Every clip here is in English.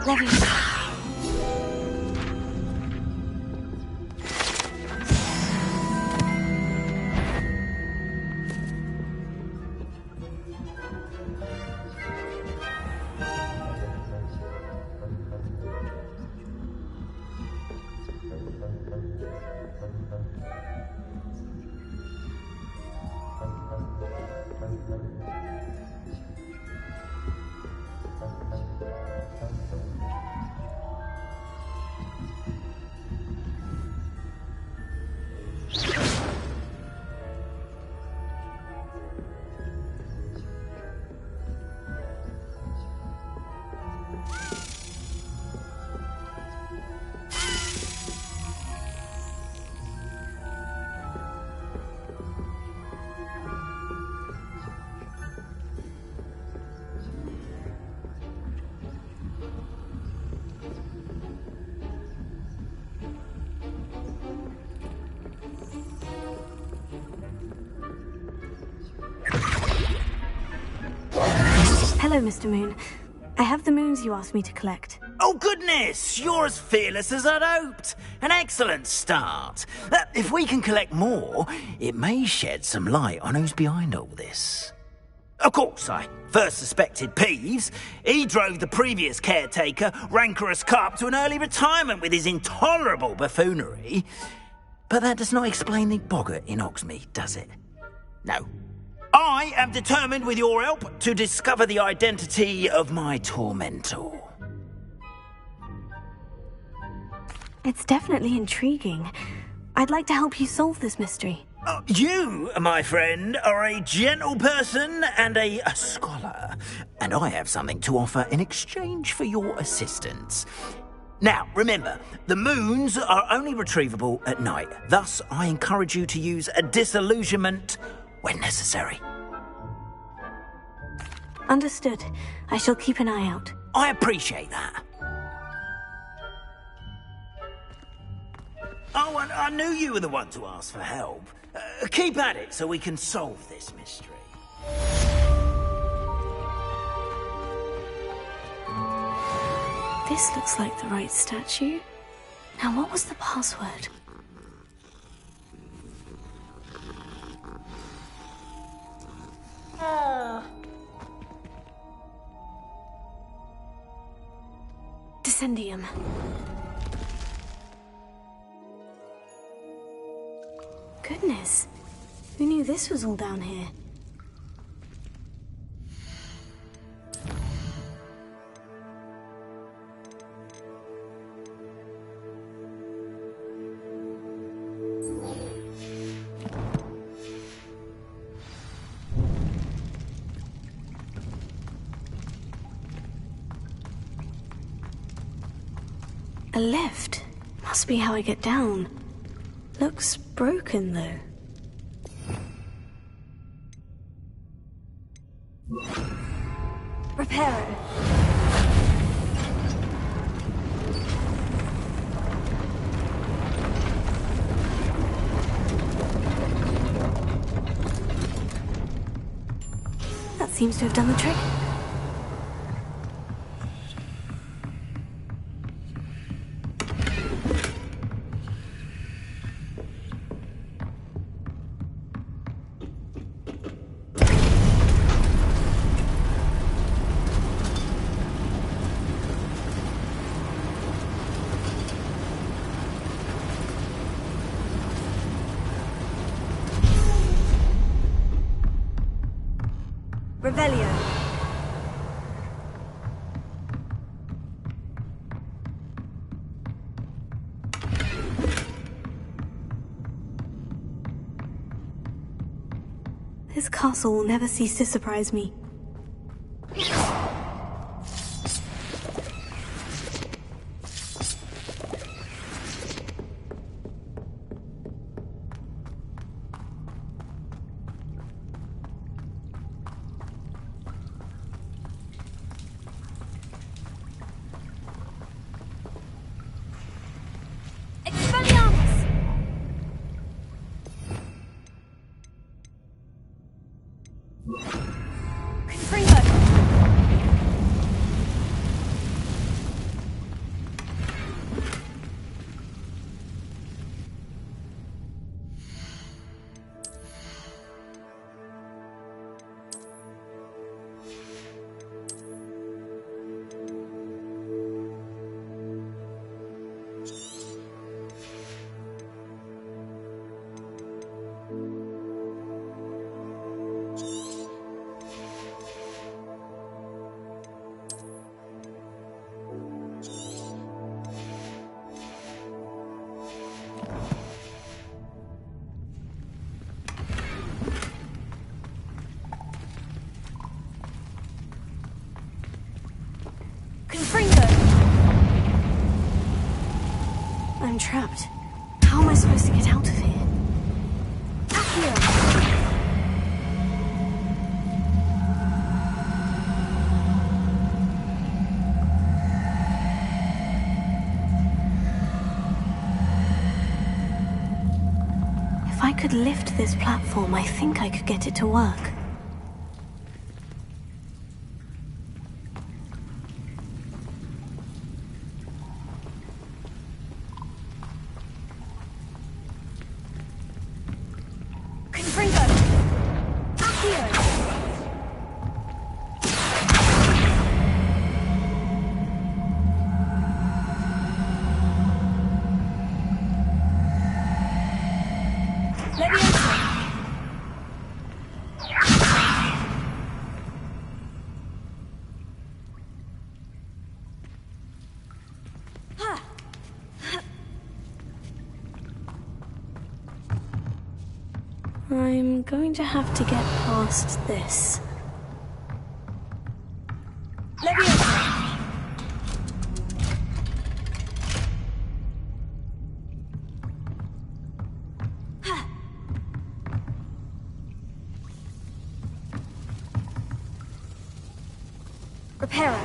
Levy. Hello, Mr. Moon. I have the moons you asked me to collect. Oh, goodness! You're as fearless as I'd hoped. An excellent start. If we can collect more, it may shed some light on who's behind all this. Of course, I first suspected Peeves. He drove the previous caretaker, Rancorous Carp, to an early retirement with his intolerable buffoonery. But that does not explain the boggart in Hogsmeade, does it? No. I am determined, with your help, to discover the identity of my tormentor. It's definitely intriguing. I'd like to help you solve this mystery. You, my friend, are a gentle person and a scholar, and I have something to offer in exchange for your assistance. Now, remember, the moons are only retrievable at night. Thus, I encourage you to use a disillusionment when necessary. Understood. I shall keep an eye out. I appreciate that. Oh, and I knew you were the one to ask for help. Keep at it so we can solve this mystery. This looks like the right statue. Now, what was the password? Descendium. Goodness. Who knew this was all down here? A lift. Must be how I get down. Looks broken, though. Repair it. That seems to have done the trick. Revelio. This castle will never cease to surprise me. I'm trapped. How am I supposed to get out of here? Accio! If I could lift this platform, I think I could get it to work. I'm going to have to get past this. Reparo.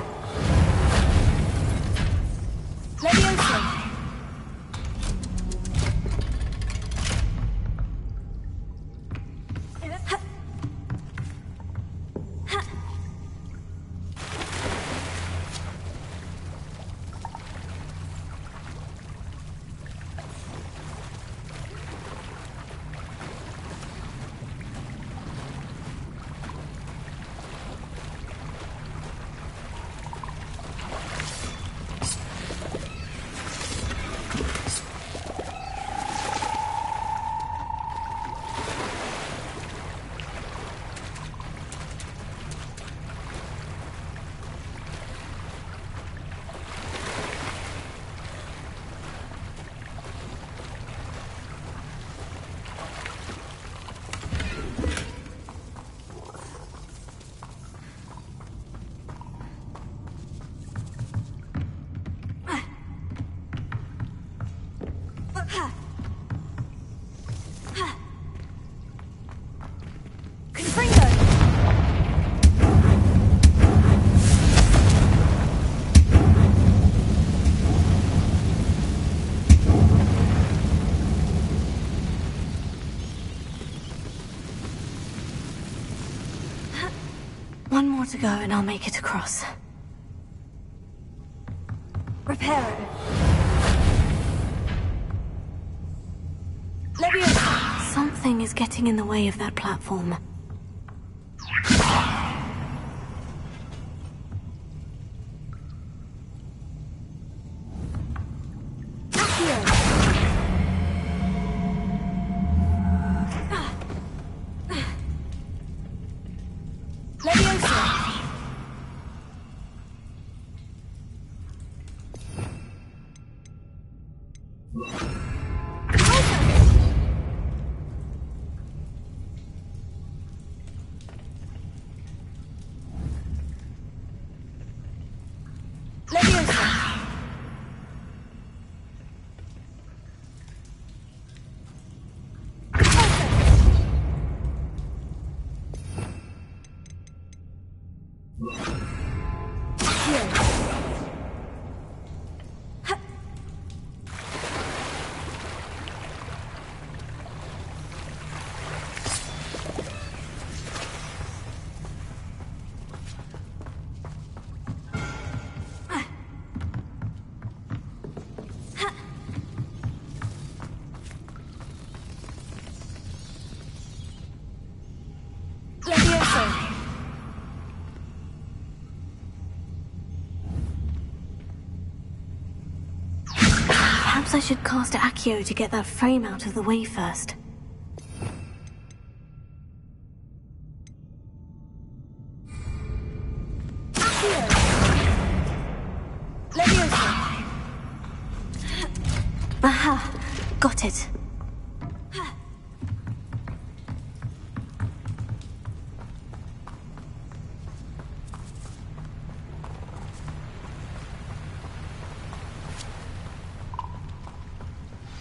One more to go and I'll make it across. Reparo. Something is getting in the way of that platform. Perhaps I should cast Accio to get that frame out of the way first. Aha! Got it.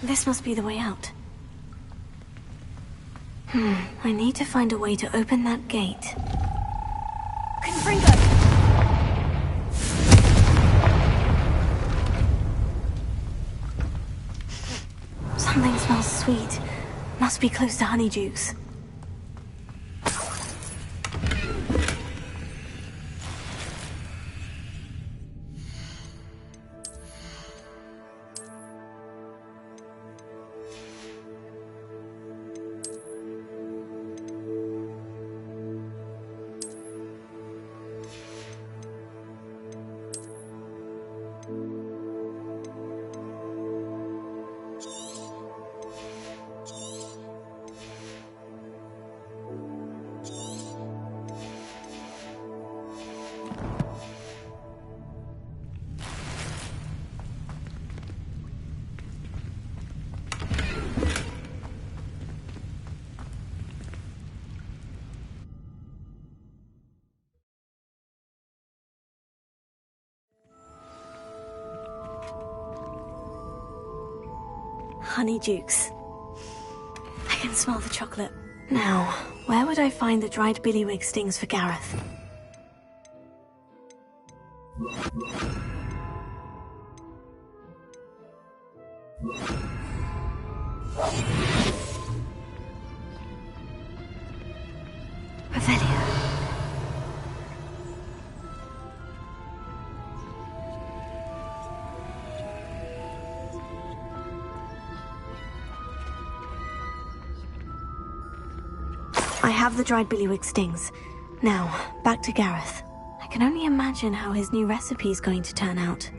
This must be the way out. I need to find a way to open that gate. Confringo! Something smells sweet. Must be close to Honeydukes. Honeydukes. I can smell the chocolate. Now, where would I find the dried billywig stings for Gareth? Revelio. I have the dried billywig stings. Now, back to Gareth. I can only imagine how his new recipe is going to turn out.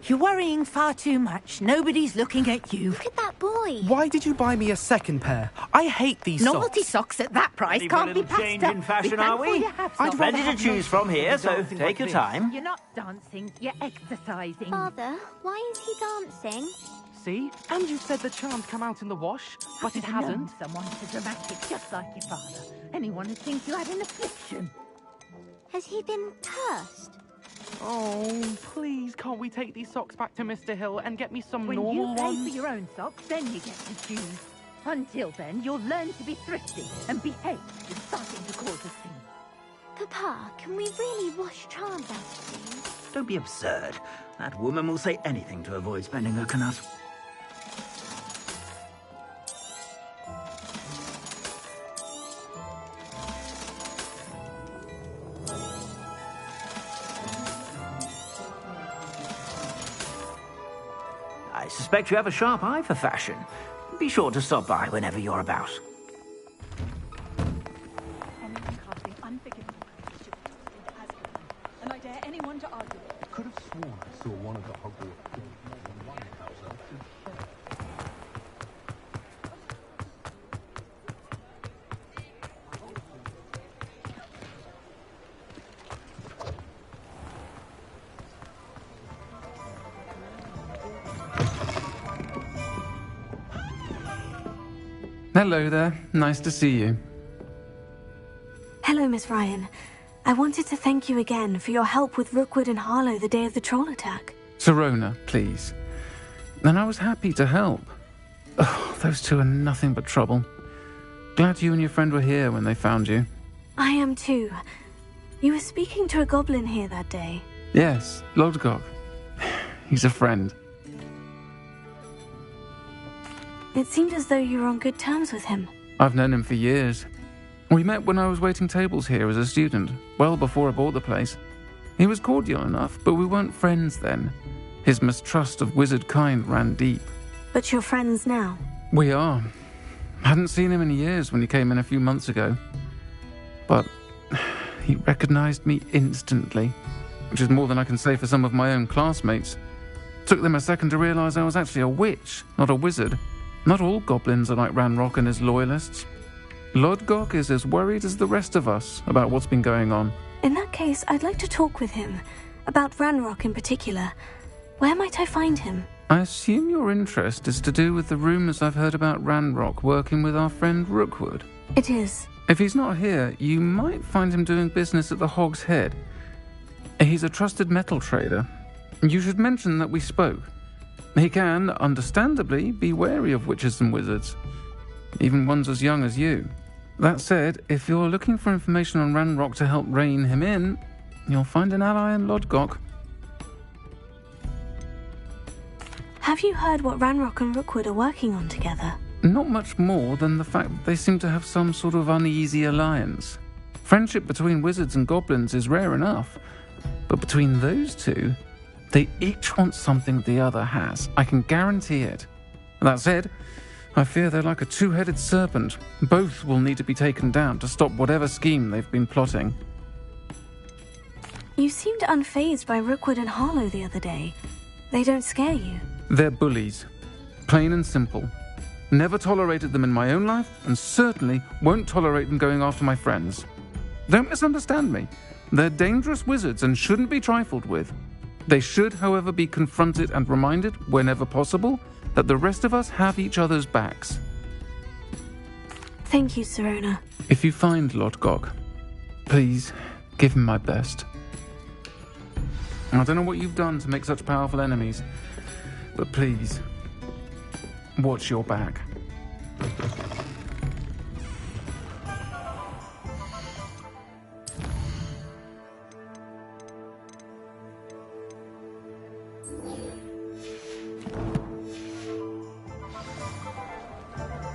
You're worrying far too much. Nobody's looking at you. Look at that boy. Why did you buy me a second pair? I hate these Novelty socks. socks at that price Ready for a can't be little passed change up. in fashion, Be are thankful we? you have I'd socks. Plenty to choose from here, so Dancing take like your this. time. You're not dancing, you're exercising. Father, why is he dancing? See? And you said the charm's come out in the wash, but it I've known hasn't. someone so dramatic, just like your father. Anyone would think you had an affliction. Has he been cursed? Oh, please, can't we take these socks back to Mr. Hill and get me some When normal you pay ones? for your own socks, then you get to choose. Until then, you'll learn to be thrifty and behave. You're starting to cause a scene. Papa, can we really wash charms out of things? Don't be absurd. That woman will say anything to avoid spending her knut. I suspect you have a sharp eye for fashion. Be sure to stop by whenever you're about. Anyone casting unforgivable practice should be tossed into Azkaban, and I dare anyone to argue it. I could have sworn I saw one of the Hogwarts more than one house elf. Hello there. Nice to see you. Hello, Miss Ryan. I wanted to thank you again for your help with Rookwood and Harlow the day of the troll attack. Serona, please. And I was happy to help. Oh, those two are nothing but trouble. Glad you and your friend were here when they found you. I am too. You were speaking to a goblin here that day. Yes, Lodgok. He's a friend. It seemed as though you were on good terms with him. I've known him for years. We met when I was waiting tables here as a student, well before I bought the place. He was cordial enough, but we weren't friends then. His mistrust of wizard kind ran deep. But you're friends now? We are. Hadn't seen him in years when he came in a few months ago. But he recognized me instantly, which is more than I can say for some of my own classmates. Took them a second to realize I was actually a witch, not a wizard. Not all goblins are like Ranrock and his loyalists. Lodgok is as worried as the rest of us about what's been going on. In that case, I'd like to talk with him. About Ranrock in particular. Where might I find him? I assume your interest is to do with the rumors I've heard about Ranrock working with our friend Rookwood. It is. If he's not here, you might find him doing business at the Hog's Head. He's a trusted metal trader. You should mention that we spoke. He can, understandably, be wary of witches and wizards, even ones as young as you. That said, if you're looking for information on Ranrock to help rein him in, you'll find an ally in Lodgok. Have you heard what Ranrock and Rookwood are working on together? Not much more than the fact that they seem to have some sort of uneasy alliance. Friendship between wizards and goblins is rare enough, but between those two, they each want something the other has. I can guarantee it. That said, I fear they're like a two-headed serpent. Both will need to be taken down to stop whatever scheme they've been plotting. You seemed unfazed by Rookwood and Harlow the other day. They don't scare you. They're bullies. Plain and simple. Never tolerated them in my own life, and certainly won't tolerate them going after my friends. Don't misunderstand me. They're dangerous wizards and shouldn't be trifled with. They should, however, be confronted and reminded, whenever possible, that the rest of us have each other's backs. Thank you, Serona. If you find Lodgok, please give him my best. I don't know what you've done to make such powerful enemies, but please, watch your back.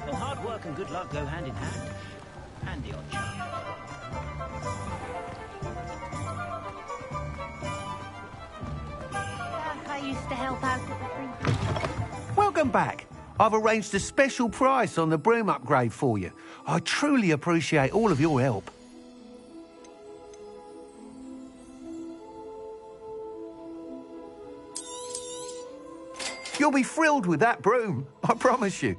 Well, hard work and good luck go hand in hand. And the odd chance. I used to help out at the free. Welcome back. I've arranged a special price on the broom upgrade for you. I truly appreciate all of your help. You'll be thrilled with that broom, I promise you.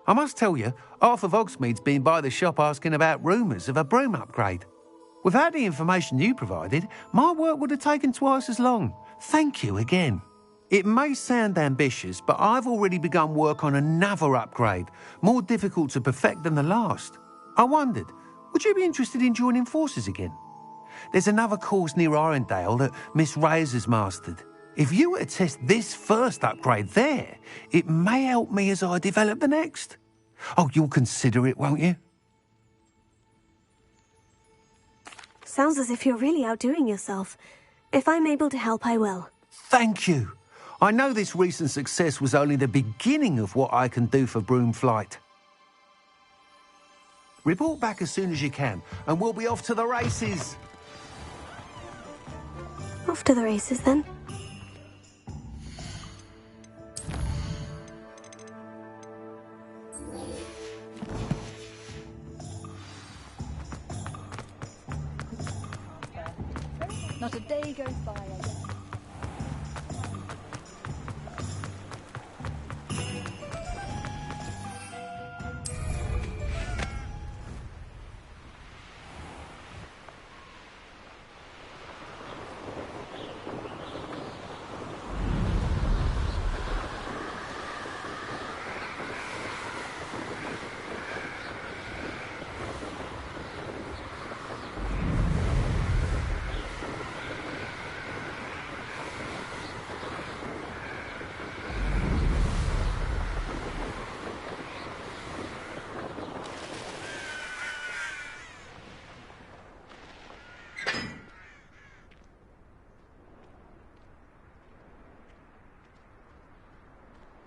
I must tell you, Arthur Vogsmeade's been by the shop asking about rumours of a broom upgrade. Without the information you provided, my work would have taken twice as long. Thank you again. It may sound ambitious, but I've already begun work on another upgrade, more difficult to perfect than the last. I wondered, would you be interested in joining forces again? There's another course near Arendelle that Miss Reyes has mastered. If you were to test this first upgrade there, it may help me as I develop the next. Oh, you'll consider it, won't you? Sounds as if you're really outdoing yourself. If I'm able to help, I will. Thank you. I know this recent success was only the beginning of what I can do for Broom Flight. Report back as soon as you can, and we'll be off to the races. Off to the races, then. Not a day goes by, I guess.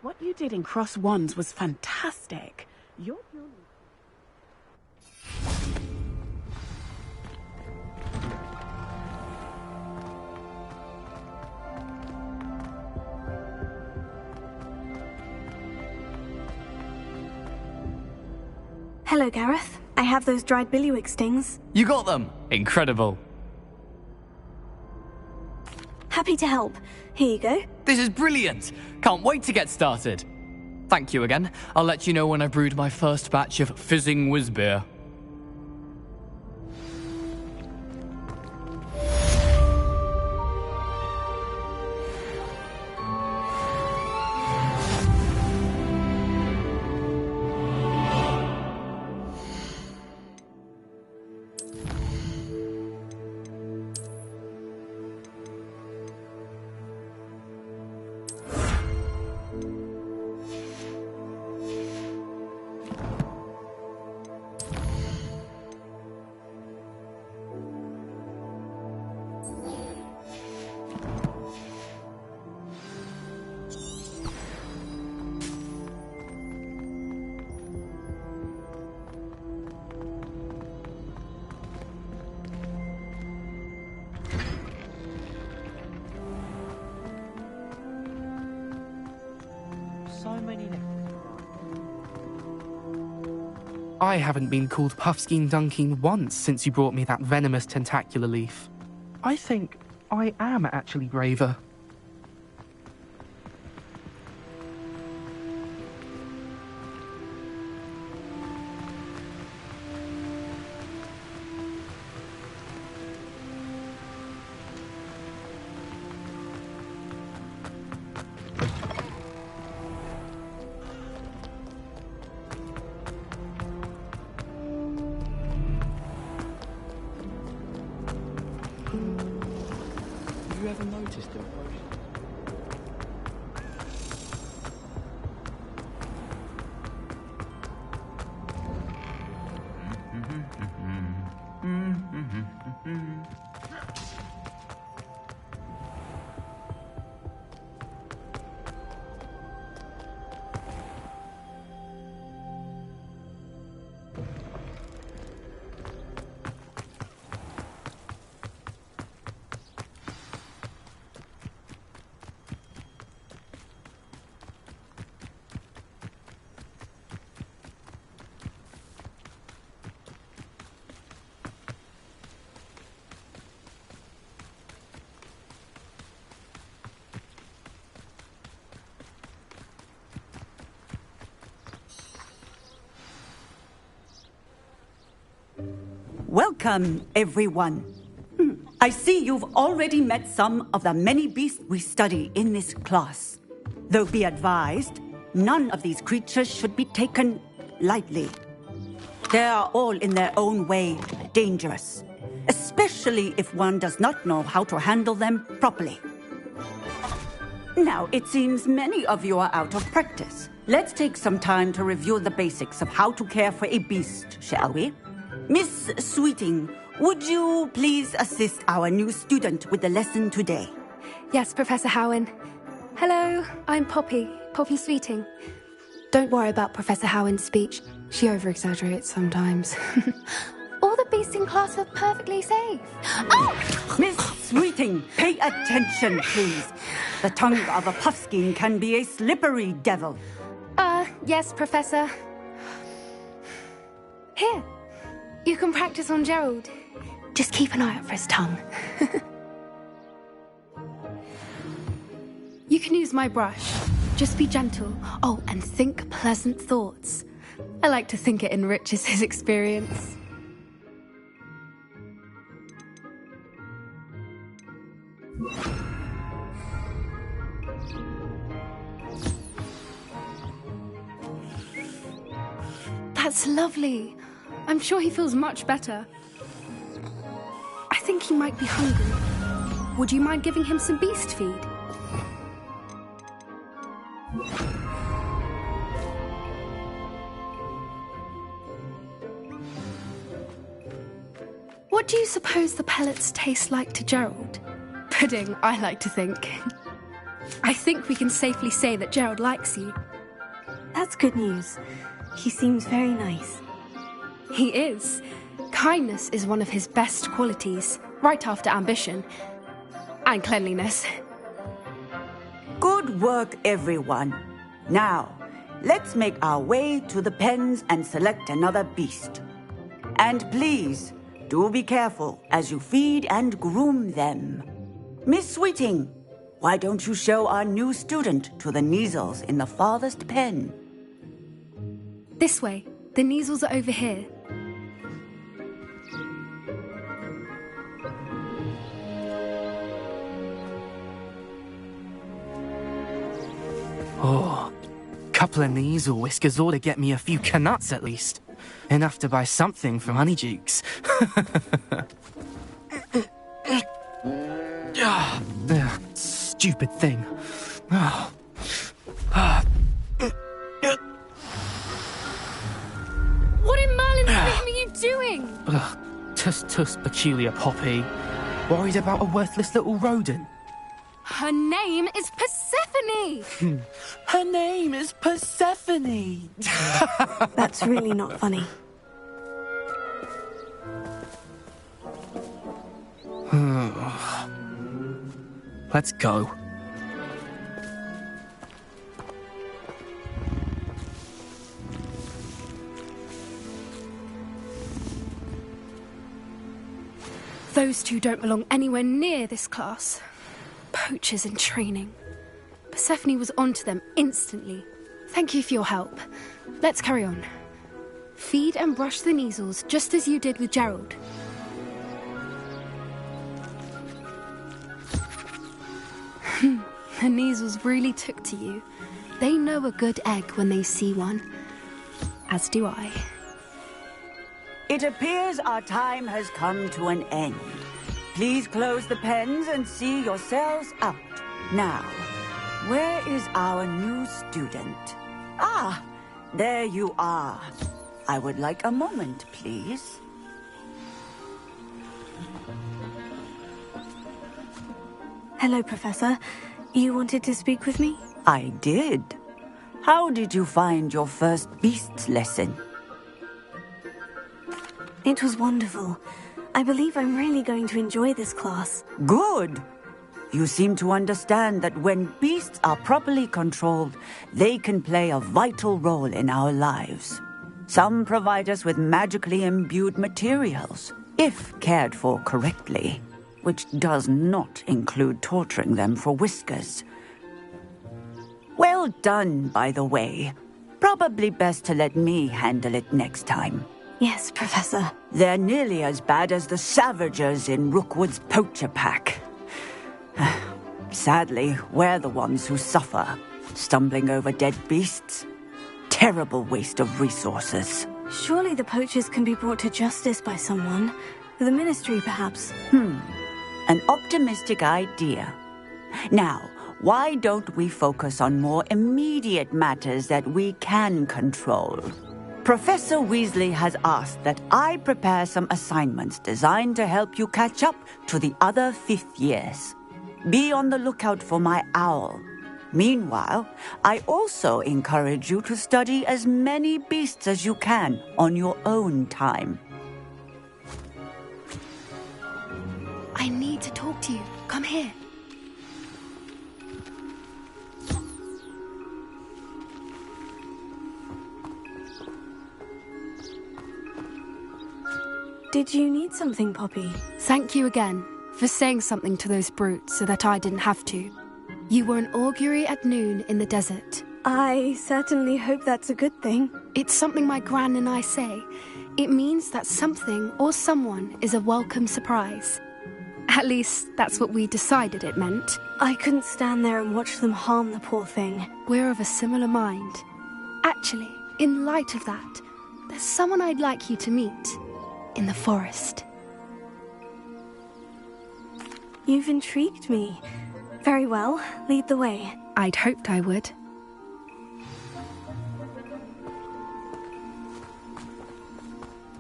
What you did in Cross Wands was fantastic. You're... Hello, Gareth. I have those dried billywig stings. You got them! Incredible. Happy to help. Here you go. This is brilliant! Can't wait to get started. Thank you again. I'll let you know when I brewed my first batch of fizzing whiz-beer. I haven't been called Puffskein Dunking once since you brought me that venomous tentacular leaf. I think I am actually braver. Have you ever noticed him? Welcome, everyone. I see you've already met some of the many beasts we study in this class. Though be advised, none of these creatures should be taken lightly. They are all in their own way dangerous, especially if one does not know how to handle them properly. Now, it seems many of you are out of practice. Let's take some time to review the basics of how to care for a beast, shall we? Miss Sweeting, would you please assist our new student with the lesson today? Yes, Professor Howen. Hello, I'm Poppy Sweeting. Don't worry about Professor Howen's speech. She over-exaggerates sometimes. All the beasts in class are perfectly safe. Oh! Miss Sweeting, pay attention, please. The tongue of a puffskein can be a slippery devil. Yes, Professor. Here. You can practice on Gerald. Just keep an eye out for his tongue. You can use my brush. Just be gentle. Oh, and think pleasant thoughts. I like to think it enriches his experience. That's lovely. I'm sure he feels much better. I think he might be hungry. Would you mind giving him some beast feed? What do you suppose the pellets taste like to Gerald? Pudding, I like to think. I think we can safely say that Gerald likes you. That's good news. He seems very nice. He is. Kindness is one of his best qualities, right after ambition. And cleanliness. Good work, everyone. Now, let's make our way to the pens and select another beast. And please, do be careful as you feed and groom them. Miss Sweeting, why don't you show our new student to the Neasels in the farthest pen? This way. The Neasels are over here. Oh, couple of Neasel whiskers ought to get me a few canuts at least. Enough to buy something from Honeydukes. Stupid thing. What in Merlin's name are you doing? Tuss, peculiar Poppy. Worried about a worthless little rodent? Her name is Persephone! Her name is Persephone! That's really not funny. Let's go. Those two don't belong anywhere near this class. Poachers in training. Persephone was onto them instantly. Thank you for your help. Let's carry on. Feed and brush the Neasels just as you did with Gerald. The Neasels really took to you. They know a good egg when they see one. As do I. It appears our time has come to an end. Please close the pens and see yourselves out. Now, where is our new student? Ah, there you are. I would like a moment, please. Hello, Professor. You wanted to speak with me? I did. How did you find your first beasts lesson? It was wonderful. I believe I'm really going to enjoy this class. Good. You seem to understand that when beasts are properly controlled, they can play a vital role in our lives. Some provide us with magically imbued materials, if cared for correctly, which does not include torturing them for whiskers. Well done, by the way. Probably best to let me handle it next time. Yes, Professor. They're nearly as bad as the Savagers in Rookwood's poacher pack. Sadly, we're the ones who suffer, stumbling over dead beasts. Terrible waste of resources. Surely the poachers can be brought to justice by someone. The Ministry, perhaps. An optimistic idea. Now, why don't we focus on more immediate matters that we can control? Professor Weasley has asked that I prepare some assignments designed to help you catch up to the other fifth years. Be on the lookout for my owl. Meanwhile, I also encourage you to study as many beasts as you can on your own time. I need to talk to you. Come here. Did you need something, Poppy? Thank you again for saying something to those brutes so that I didn't have to. You were an augury at noon in the desert. I certainly hope that's a good thing. It's something my gran and I say. It means that something or someone is a welcome surprise. At least, that's what we decided it meant. I couldn't stand there and watch them harm the poor thing. We're of a similar mind. Actually, in light of that, there's someone I'd like you to meet. In the forest. You've intrigued me. Very well, lead the way. I'd hoped I would.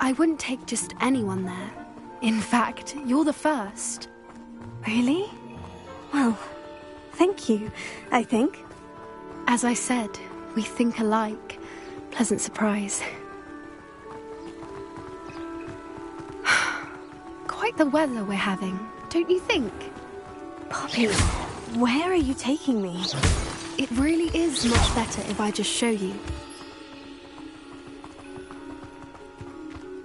I wouldn't take just anyone there. In fact, you're the first. Really? Well, Thank you, I think. As I said, we think alike. Pleasant surprise. Quite the weather we're having, don't you think? Poppy, where are you taking me? It really is much better if I just show you.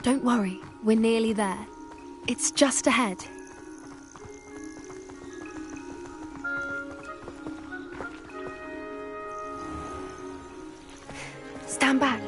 Don't worry, we're nearly there. It's just ahead. Stand back.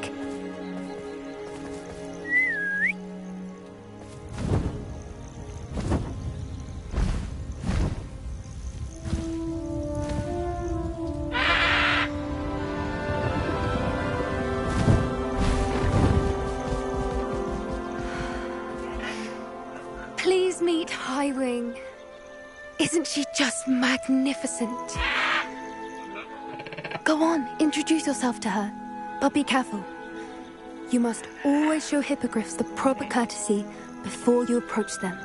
Please meet Highwing. Isn't she just magnificent? Go on, introduce yourself to her. But be careful. You must always show hippogriffs the proper courtesy before you approach them.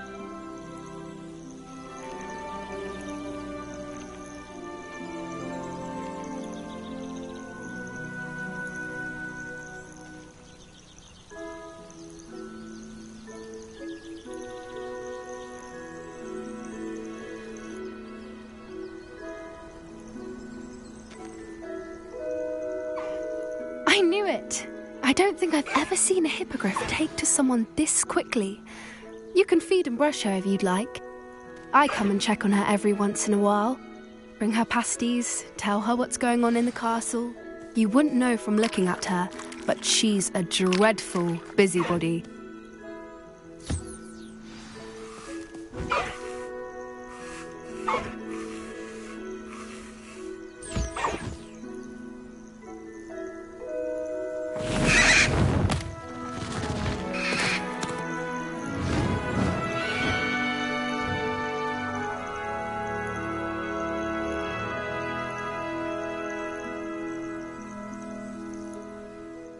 I knew it! I don't think I've ever seen a hippogriff take to someone this quickly. You can feed and brush her if you'd like. I come and check on her every once in a while. Bring her pasties, tell her what's going on in the castle. You wouldn't know from looking at her, but she's a dreadful busybody.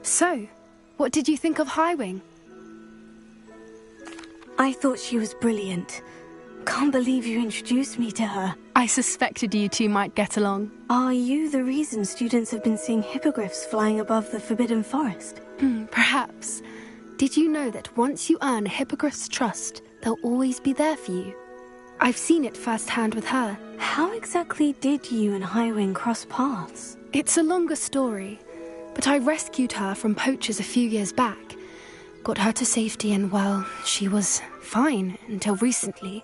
So, what did you think of Highwing? I thought she was brilliant. Can't believe you introduced me to her. I suspected you two might get along. Are you the reason students have been seeing hippogriffs flying above the Forbidden Forest? Perhaps. Did you know that once you earn a hippogriff's trust, they'll always be there for you? I've seen it firsthand with her. How exactly did you and Highwing cross paths? It's a longer story, but I rescued her from poachers a few years back. Got her to safety and, well, she was fine until recently.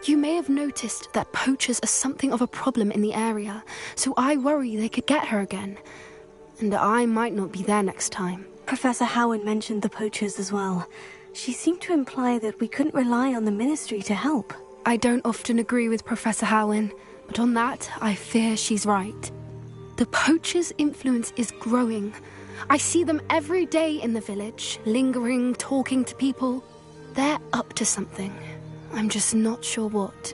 You may have noticed that poachers are something of a problem in the area, so I worry they could get her again. And I might not be there next time. Professor Howard mentioned the poachers as well. She seemed to imply that we couldn't rely on the Ministry to help. I don't often agree with Professor Howard, but on that, I fear she's right. The poachers' influence is growing. I see them every day in the village, lingering, talking to people. They're up to something. I'm just not sure what.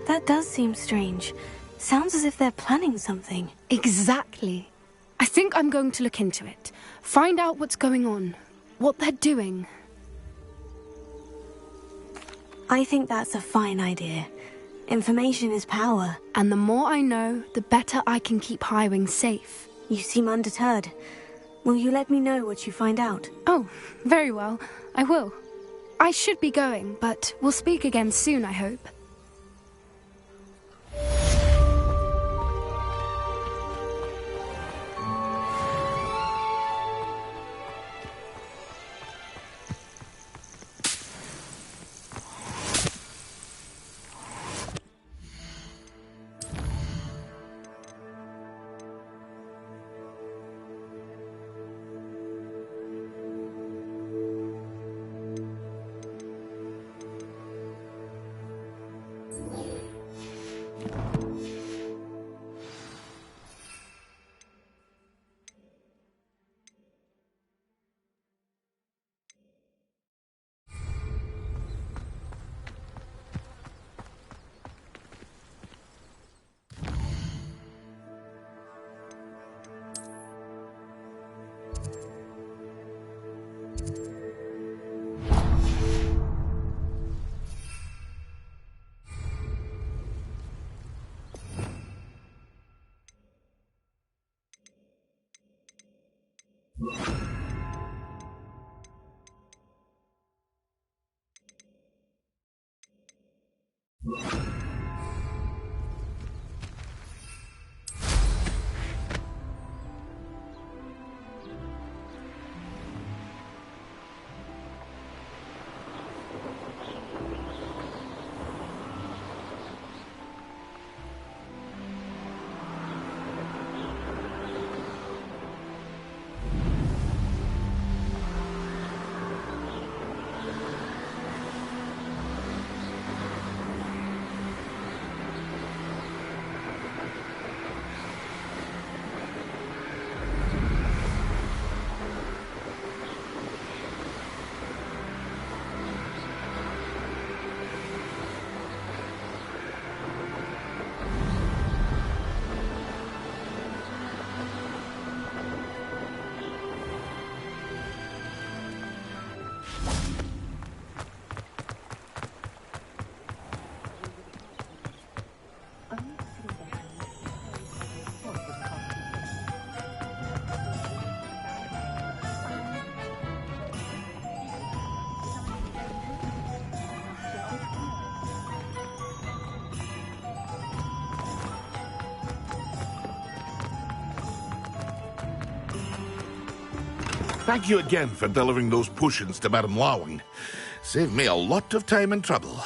That does seem strange. Sounds as if they're planning something. Exactly. I think I'm going to look into it. Find out what's going on. What they're doing. I think that's a fine idea. Information is power. And the more I know, the better I can keep Highwing safe. You seem undeterred. Will you let me know what you find out? Oh, very well. I will. I should be going, but we'll speak again soon, I hope. Thank you again for delivering those potions to Madame Lawing. Saved me a lot of time and trouble.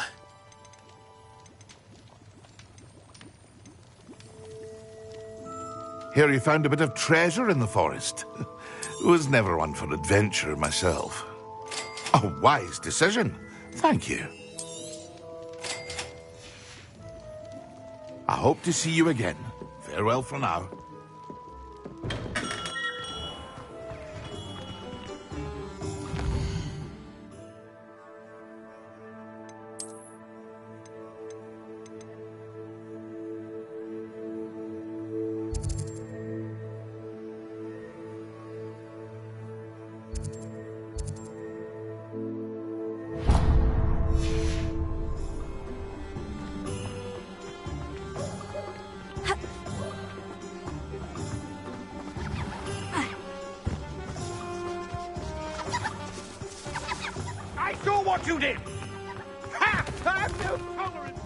Hear you found a bit of treasure in the forest. Was never one for adventure myself. A wise decision. Thank you. I hope to see you again. Farewell for now. What you did! Ha! I have no tolerance!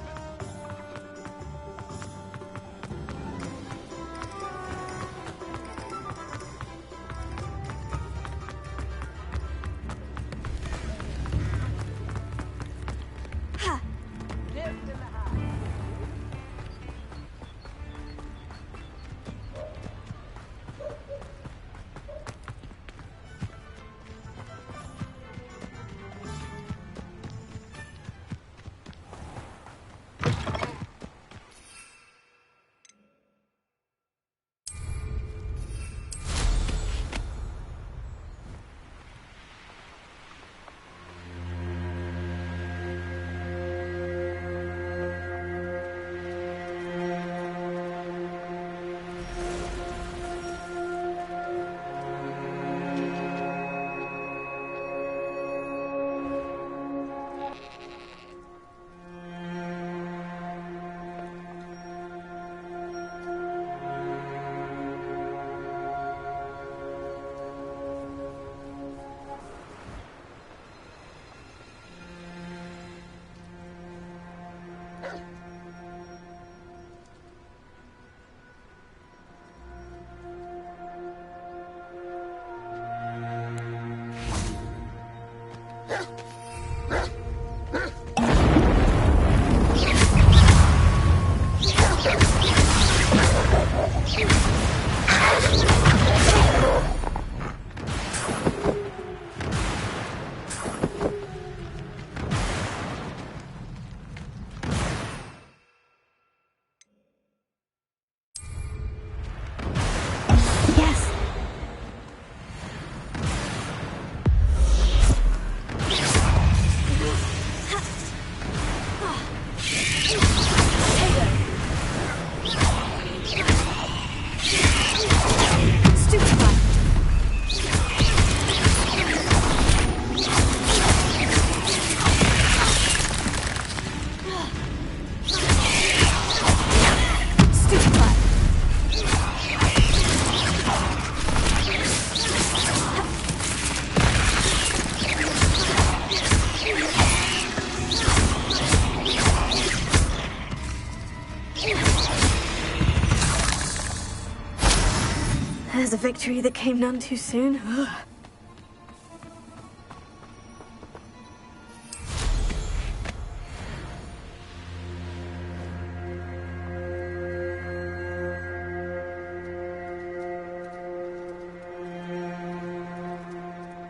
There's a victory that came none too soon.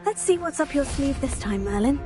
Let's see what's up your sleeve this time, Merlin.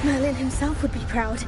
Merlin himself would be proud.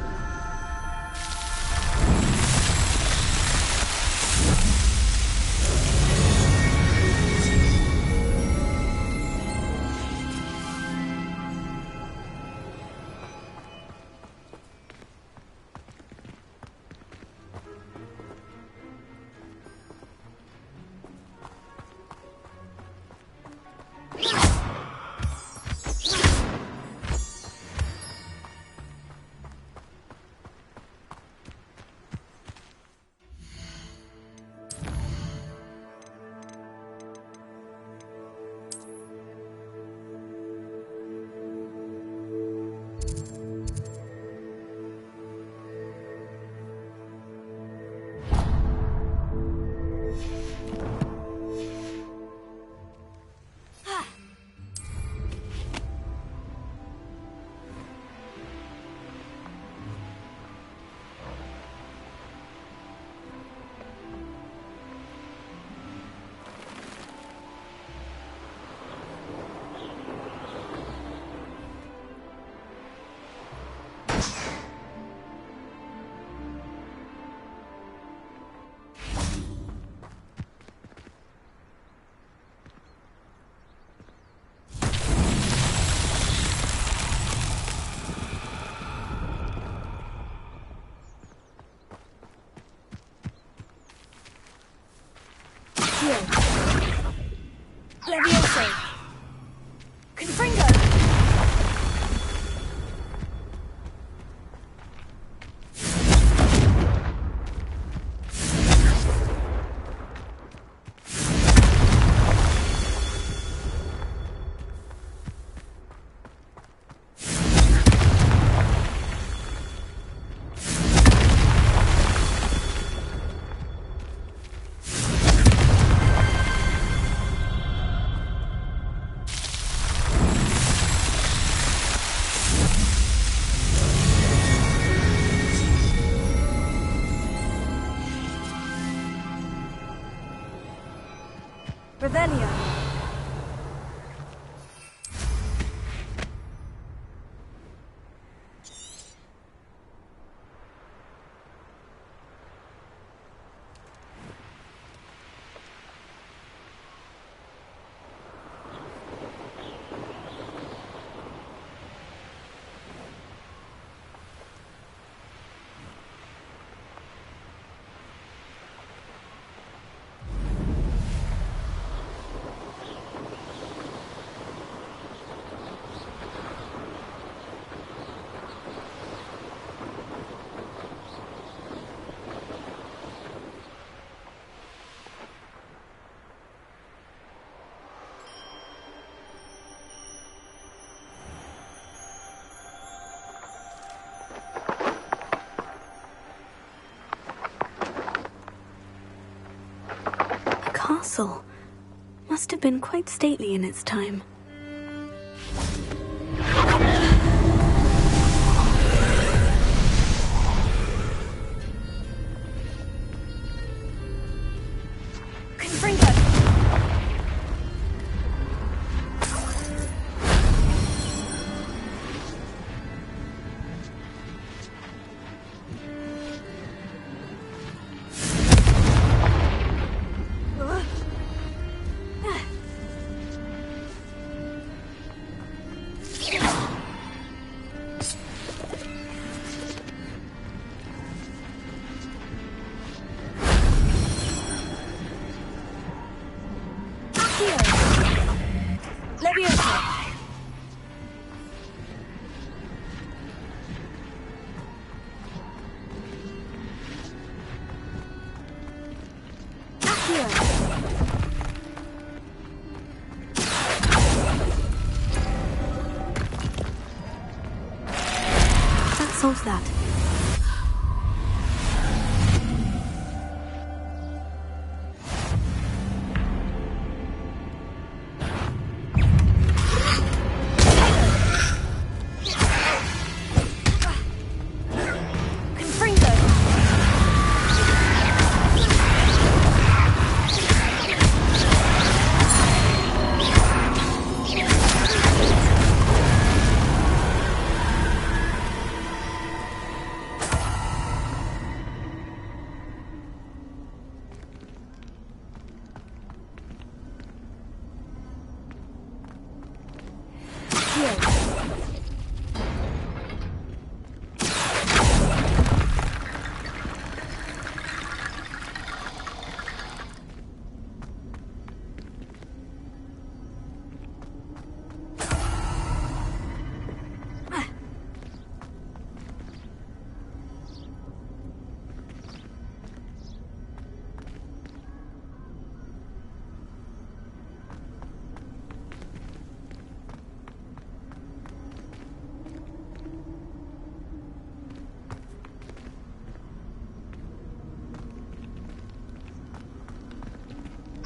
Revelio. Castle. Must have been quite stately in its time. That solves that.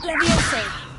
Levioso.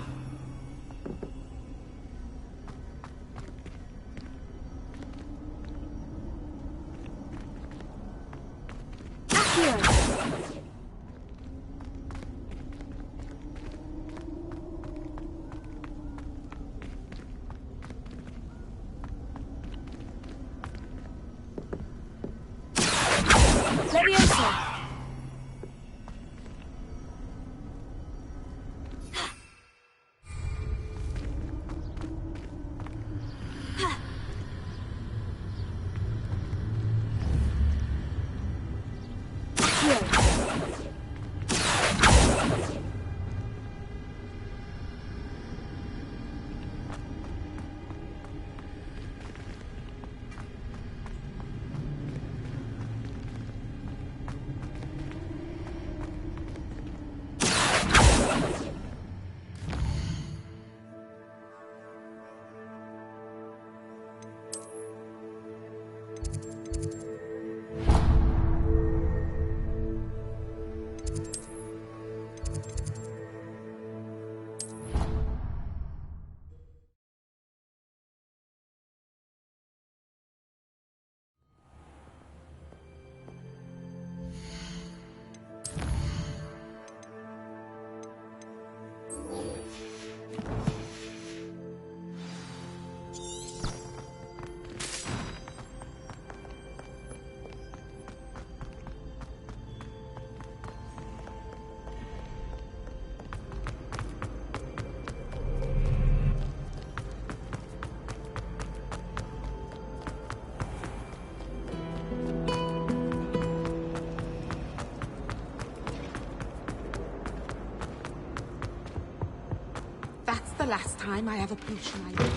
last time I have a potion I need.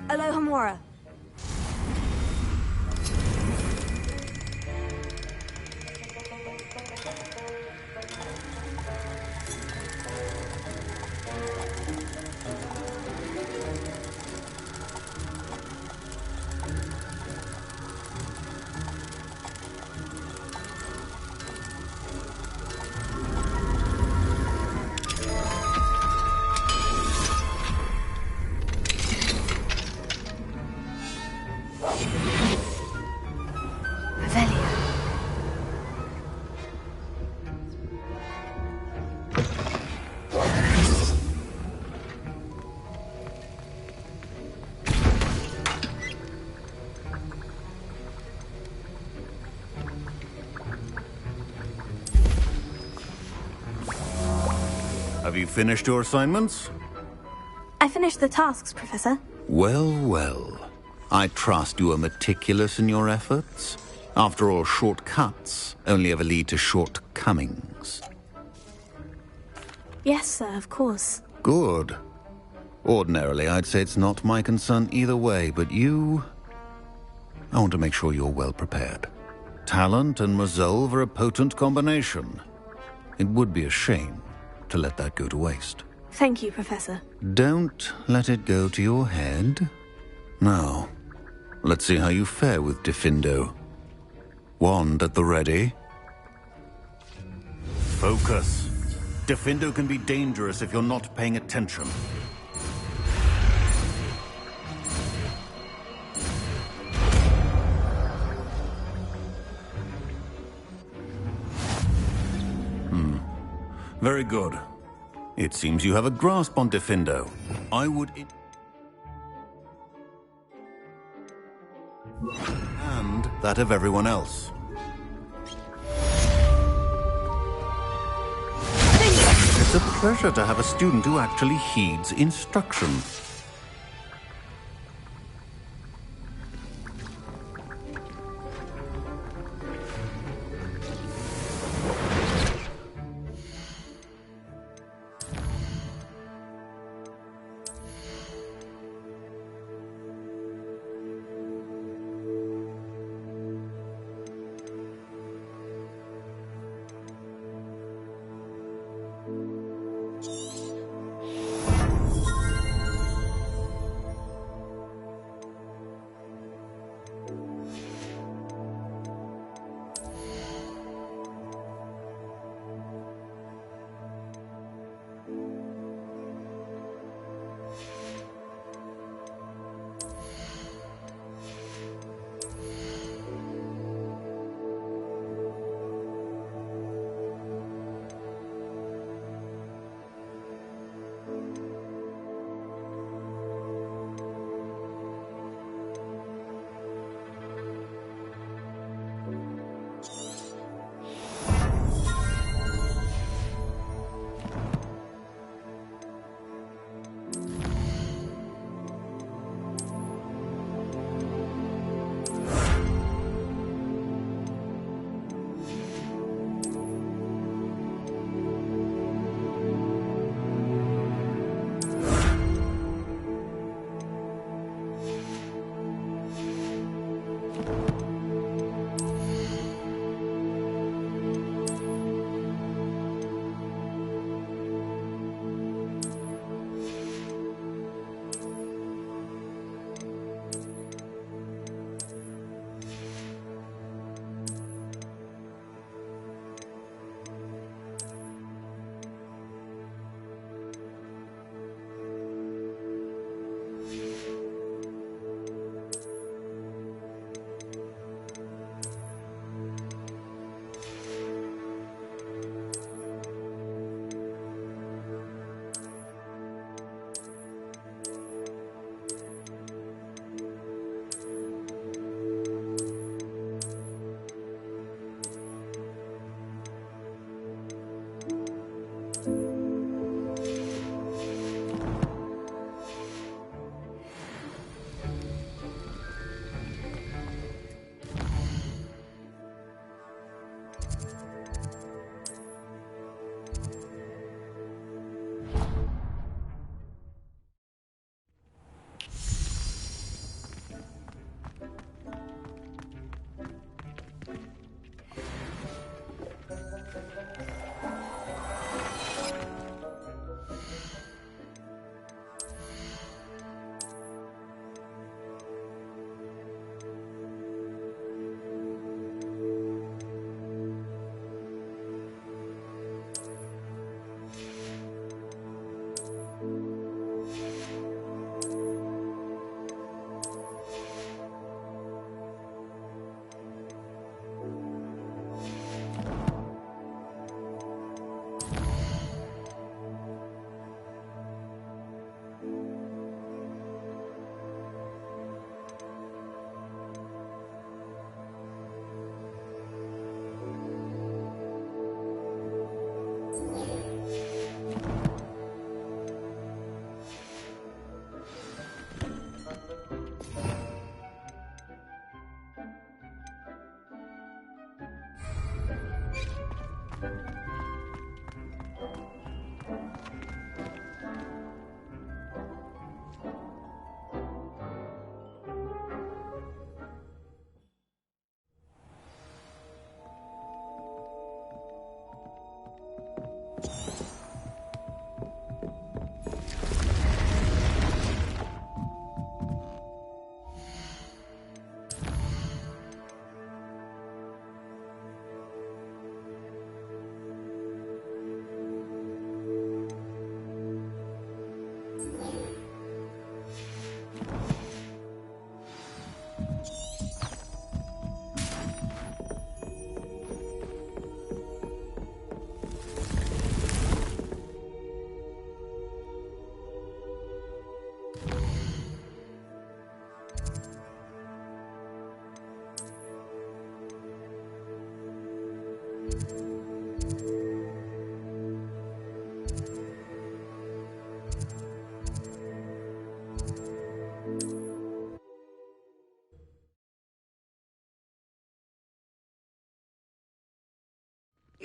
Aloha Mora. Have you finished your assignments? I finished the tasks, Professor. Well, well. I trust you are meticulous in your efforts. After all, shortcuts only ever lead to shortcomings. Yes, sir, of course. Good. Ordinarily, I'd say it's not my concern either way, but you... I want to make sure you're well prepared. Talent and resolve are a potent combination. It would be a shame to let that go to waste. Thank you, Professor. Don't let it go to your head. Now, let's see how you fare with Diffindo. Wand at the ready. Focus. Diffindo can be dangerous if you're not paying attention. Very good. It seems you have a grasp on Diffindo. I would... and that of everyone else. It's a pleasure to have a student who actually heeds instruction.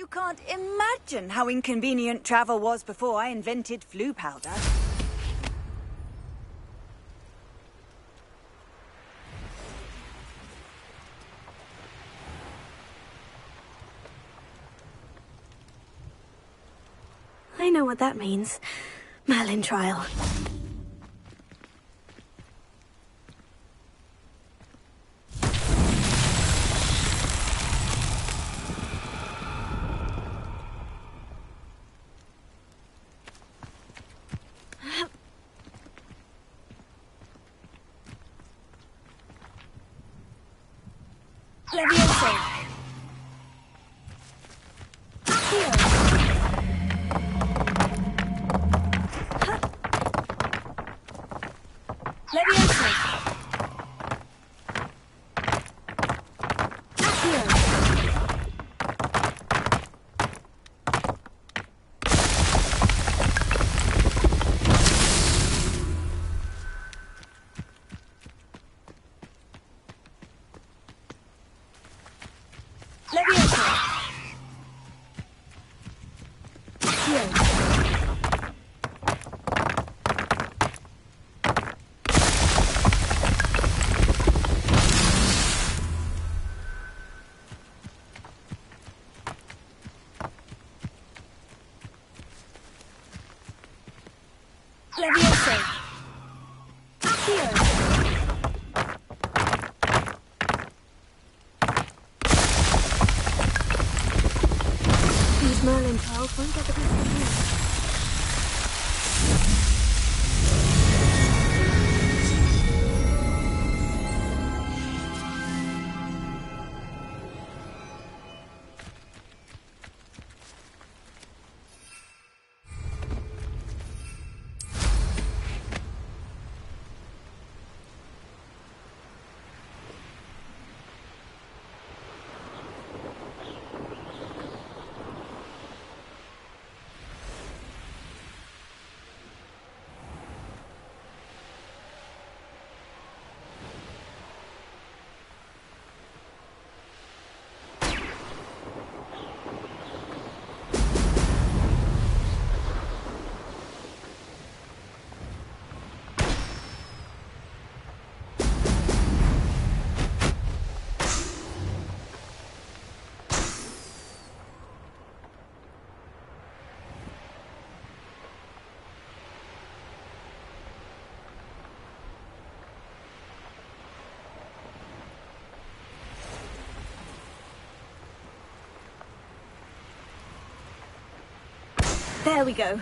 You can't imagine how inconvenient travel was before I invented flu powder. I know what that means. Merlin trial. Leviosa! These Merlin trials won't get the best of me. There we go.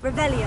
Revelio.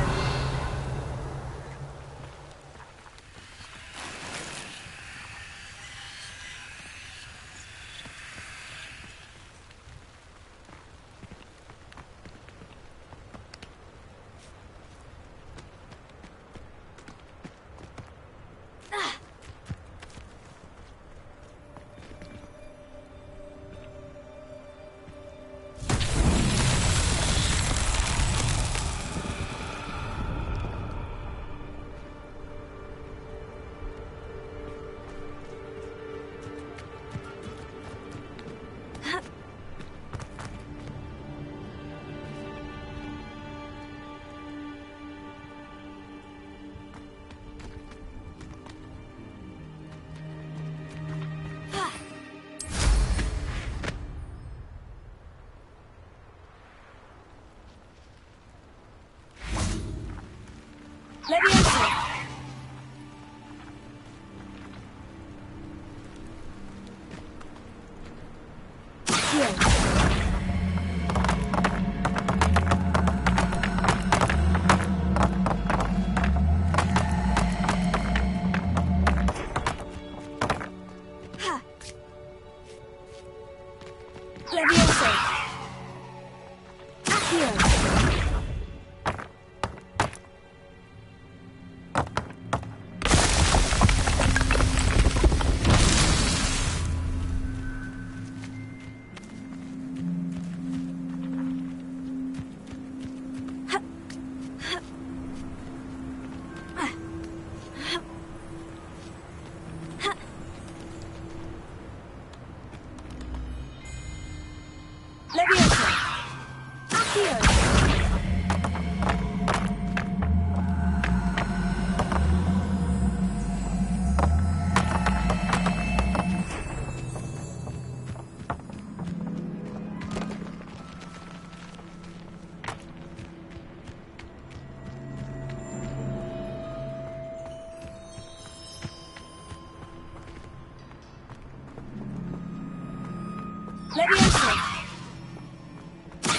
Leviosa!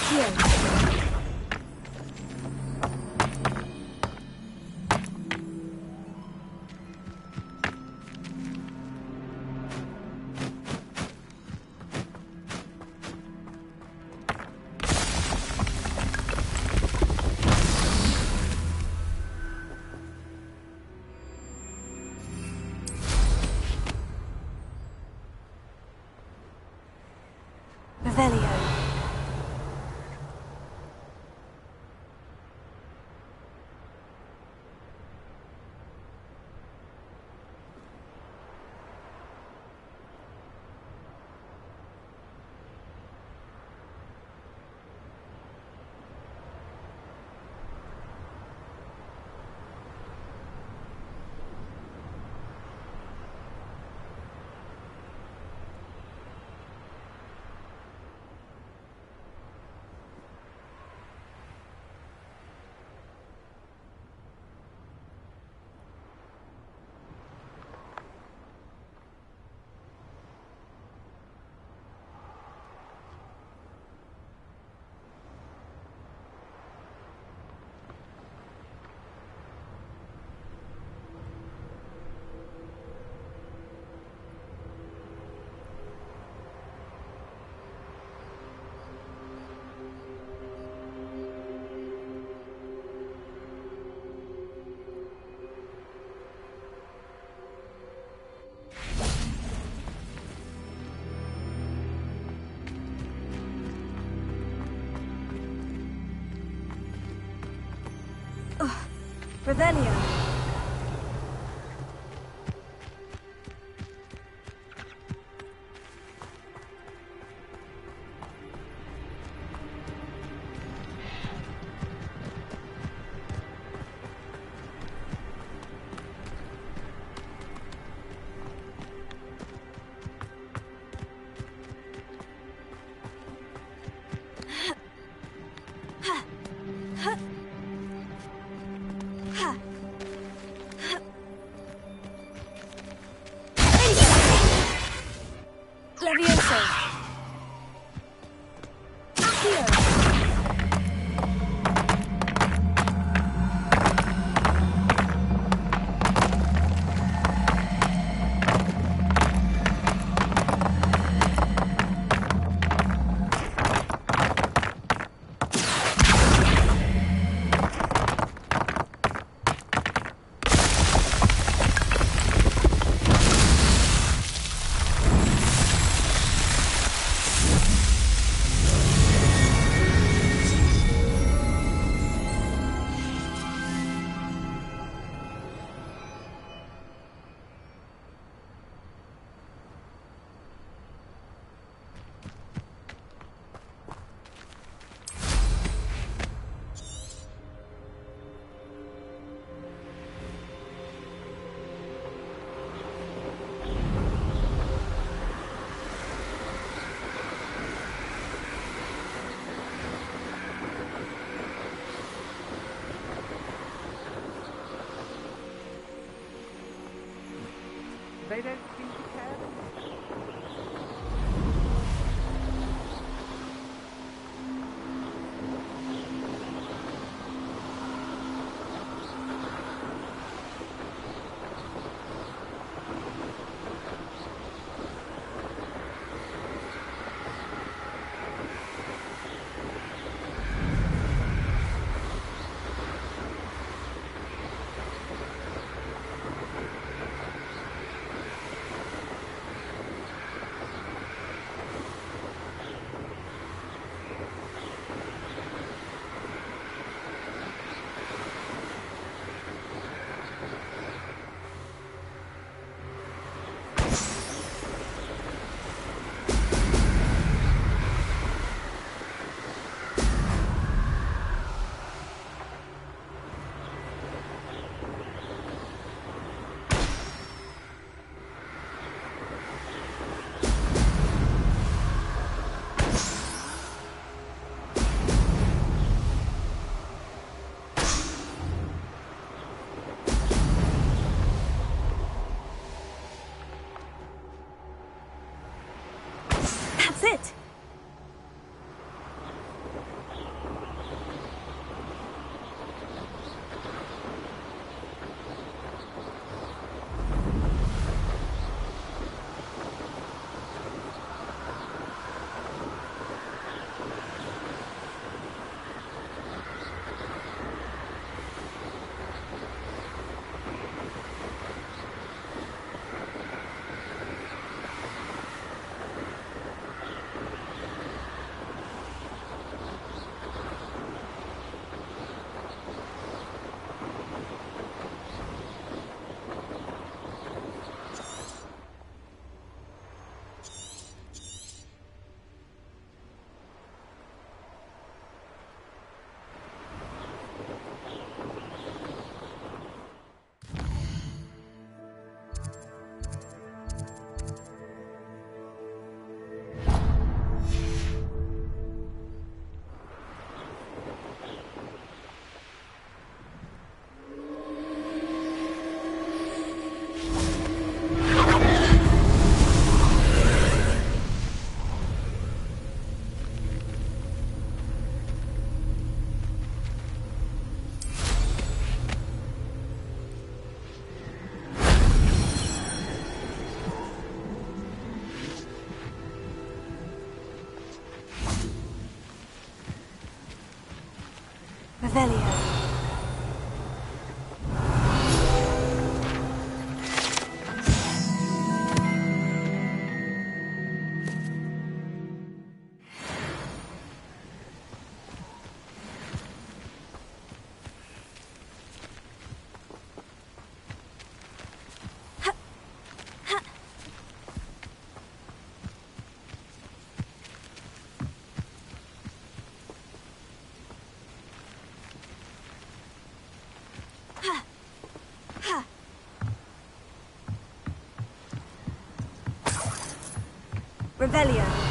Here. Revelio. Revelio. Leviosa. Here. Revelio. Revelio.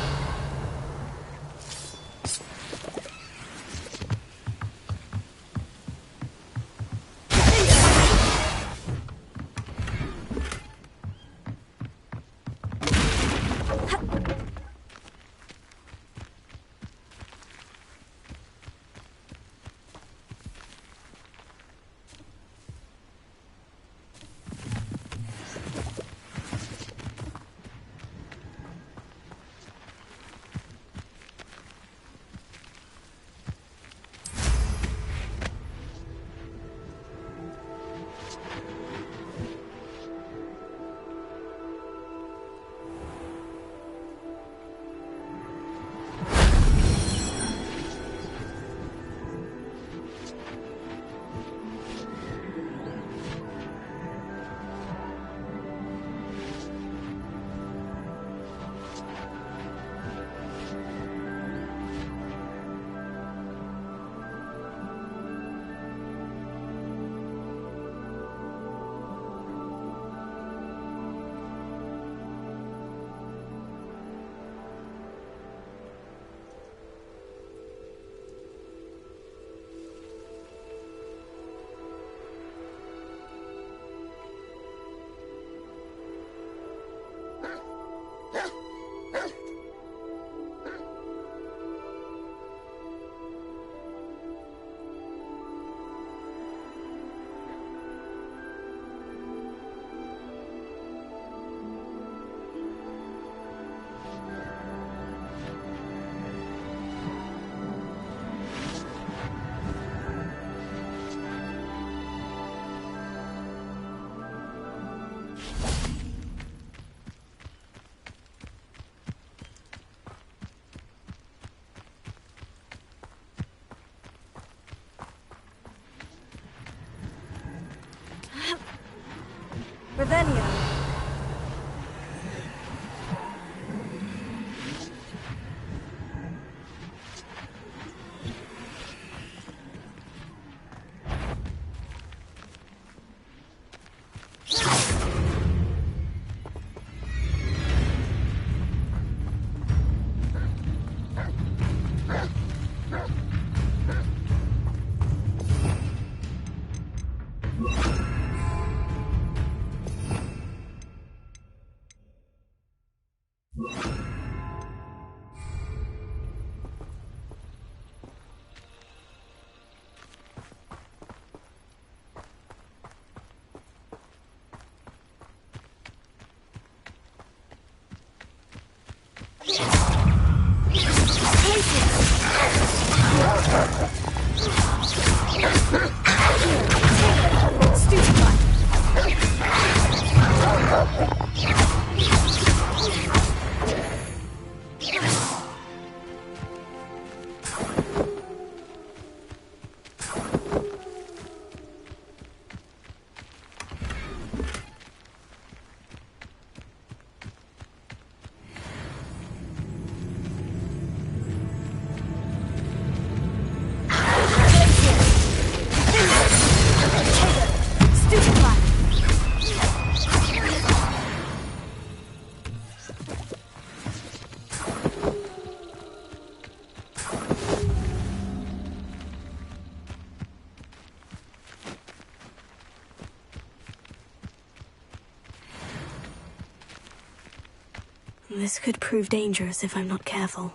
Revelio. This could prove dangerous if I'm not careful.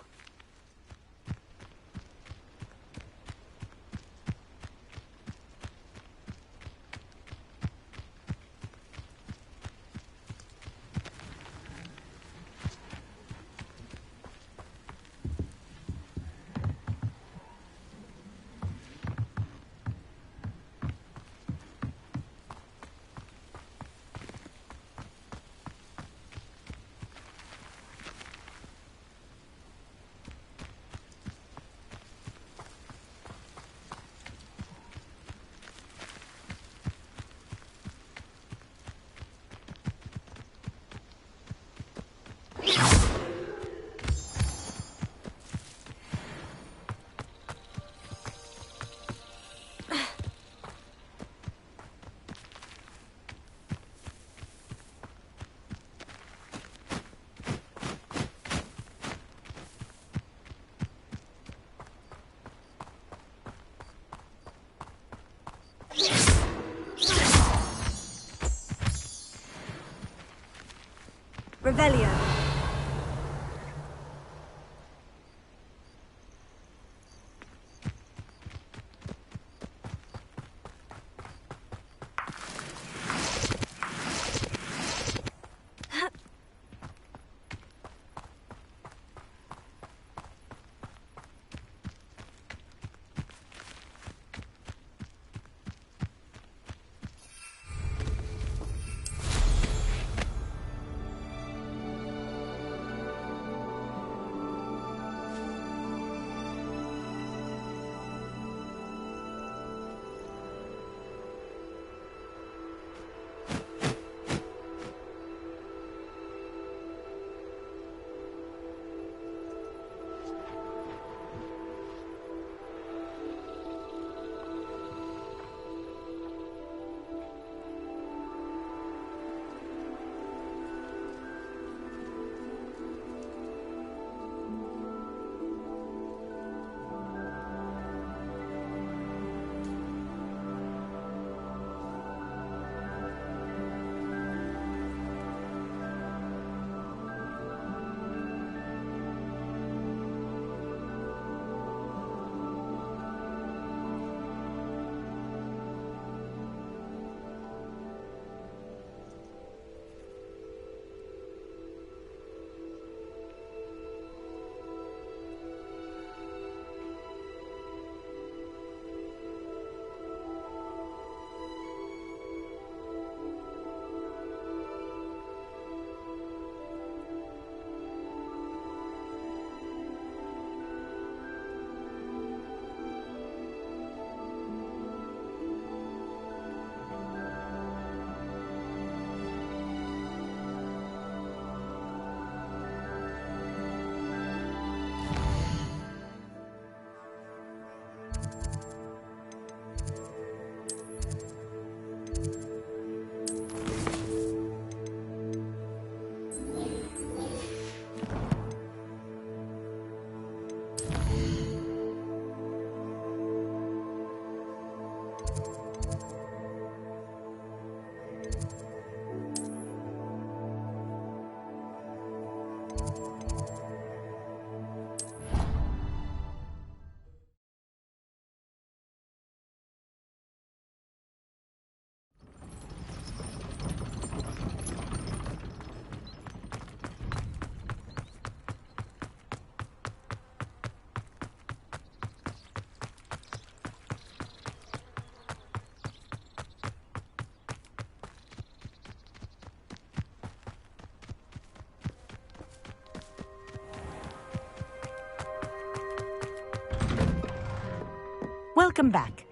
Welcome back.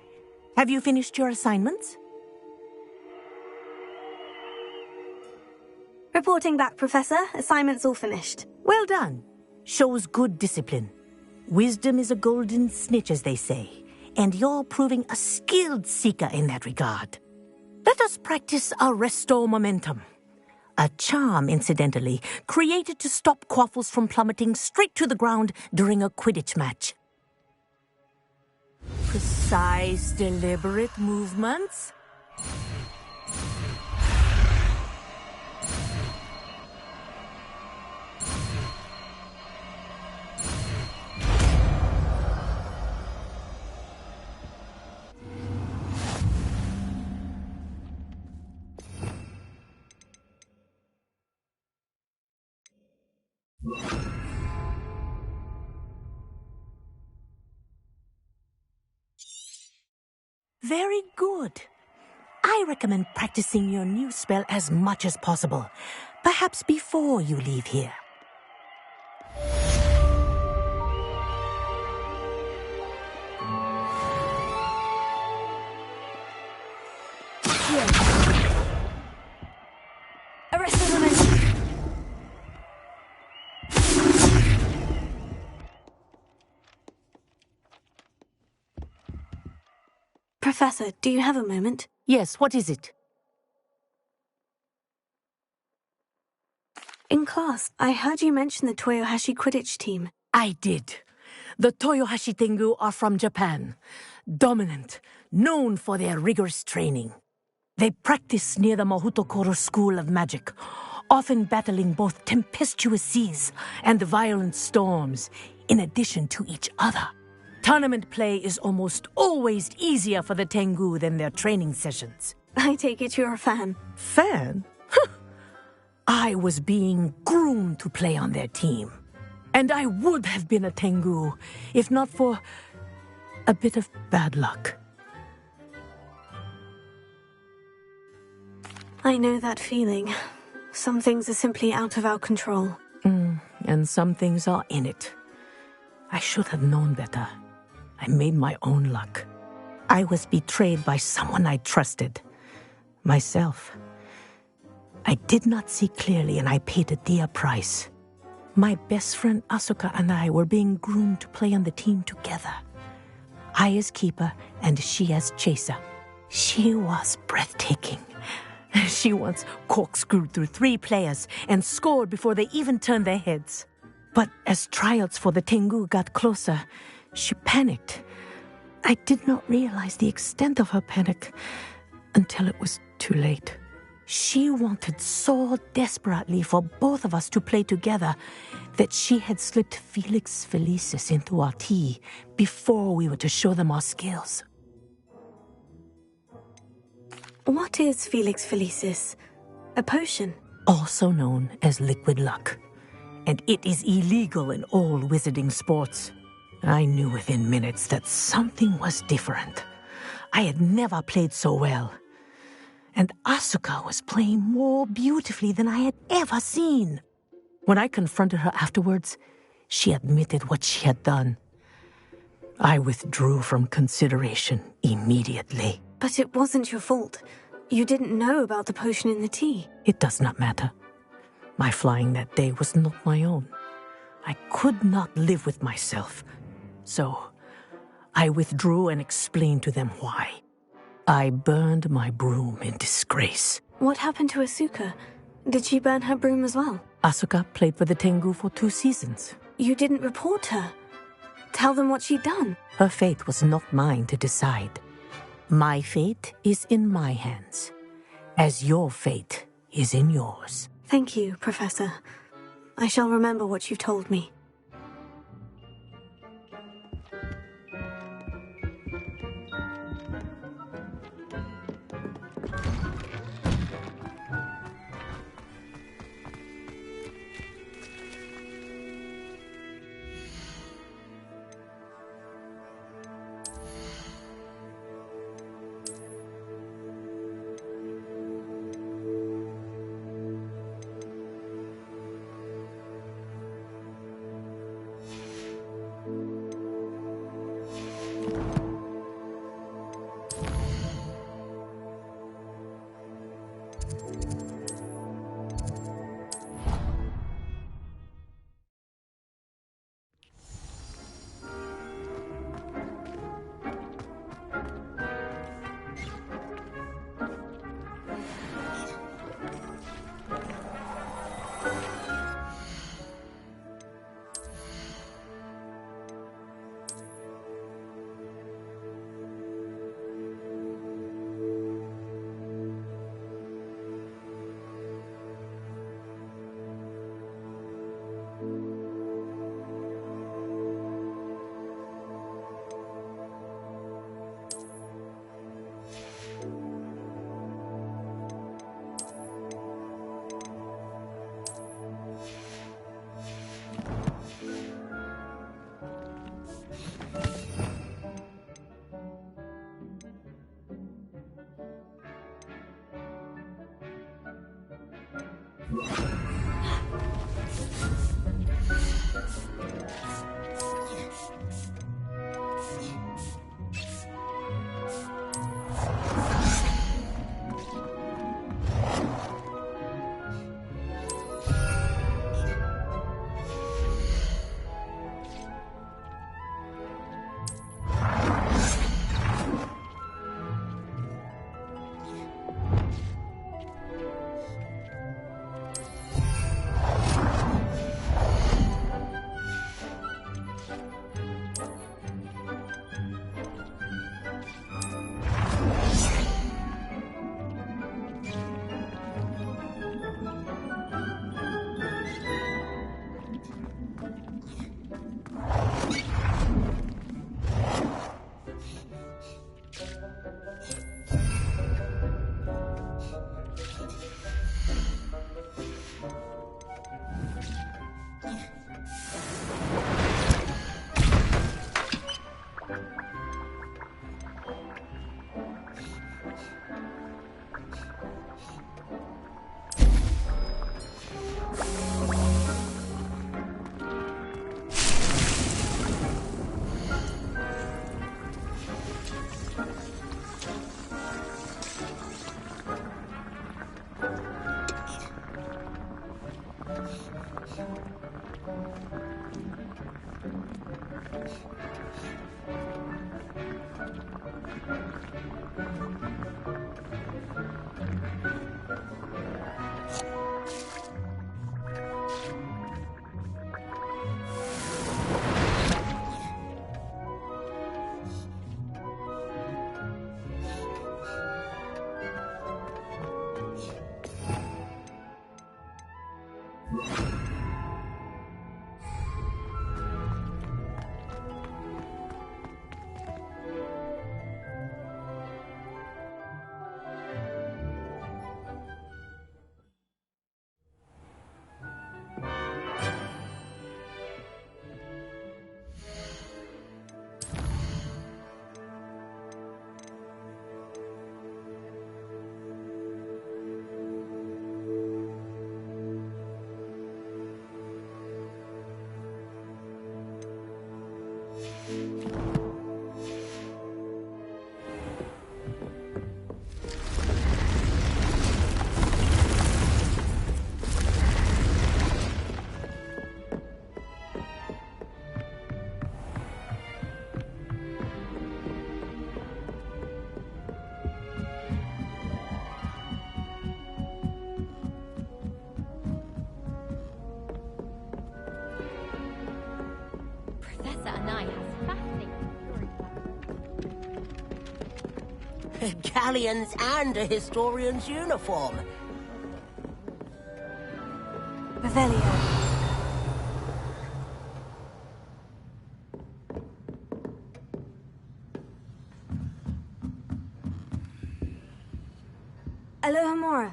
Have you finished your assignments? Reporting back, Professor. Assignment's all finished. Well done. Shows good discipline. Wisdom is a golden snitch, as they say, and you're proving a skilled seeker in that regard. Let us practice our Restore Momentum. A charm, incidentally, created to stop quaffles from plummeting straight to the ground during a Quidditch match. Precise, deliberate movements. Very good. I recommend practicing your new spell as much as possible, perhaps before you leave here. Arrest the momentum. Professor, do you have a moment? Yes, what is it? In class, I heard you mention the Toyohashi Quidditch team. I did. The Toyohashi Tengu are from Japan. Dominant, known for their rigorous training. They practice near the Mahutokoro School of Magic, often battling both tempestuous seas and violent storms, in addition to each other. Tournament play is almost always easier for the Tengu than their training sessions. I take it you're a fan. Fan? I was being groomed to play on their team. And I would have been a Tengu, if not for a bit of bad luck. I know that feeling. Some things are simply out of our control. And some things are in it. I should have known better. I made my own luck. I was betrayed by someone I trusted. Myself. I did not see clearly, and I paid a dear price. My best friend Asuka and I were being groomed to play on the team together. I as keeper, and she as chaser. She was breathtaking. She once corkscrewed through 3 players and scored before they even turned their heads. But as tryouts for the Tengu got closer, she panicked. I did not realize the extent of her panic until it was too late. She wanted so desperately for both of us to play together that she had slipped Felix Felicis into our tea before we were to show them our skills. What is Felix Felicis? A potion? Also known as liquid luck. And it is illegal in all wizarding sports. I knew within minutes that something was different. I had never played so well. And Asuka was playing more beautifully than I had ever seen. When I confronted her afterwards, she admitted what she had done. I withdrew from consideration immediately. But it wasn't your fault. You didn't know about the potion in the tea. It does not matter. My flying that day was not my own. I could not live with myself. So, I withdrew and explained to them why. I burned my broom in disgrace. What happened to Asuka? Did she burn her broom as well? Asuka played for the Tengu for 2 seasons. You didn't report her. Tell them what she'd done. Her fate was not mine to decide. My fate is in my hands, as your fate is in yours. Thank you, Professor. I shall remember what you've told me. Professor Anai has fascinating stories. Galleons and a historian's uniform. Revelio. Alohomora.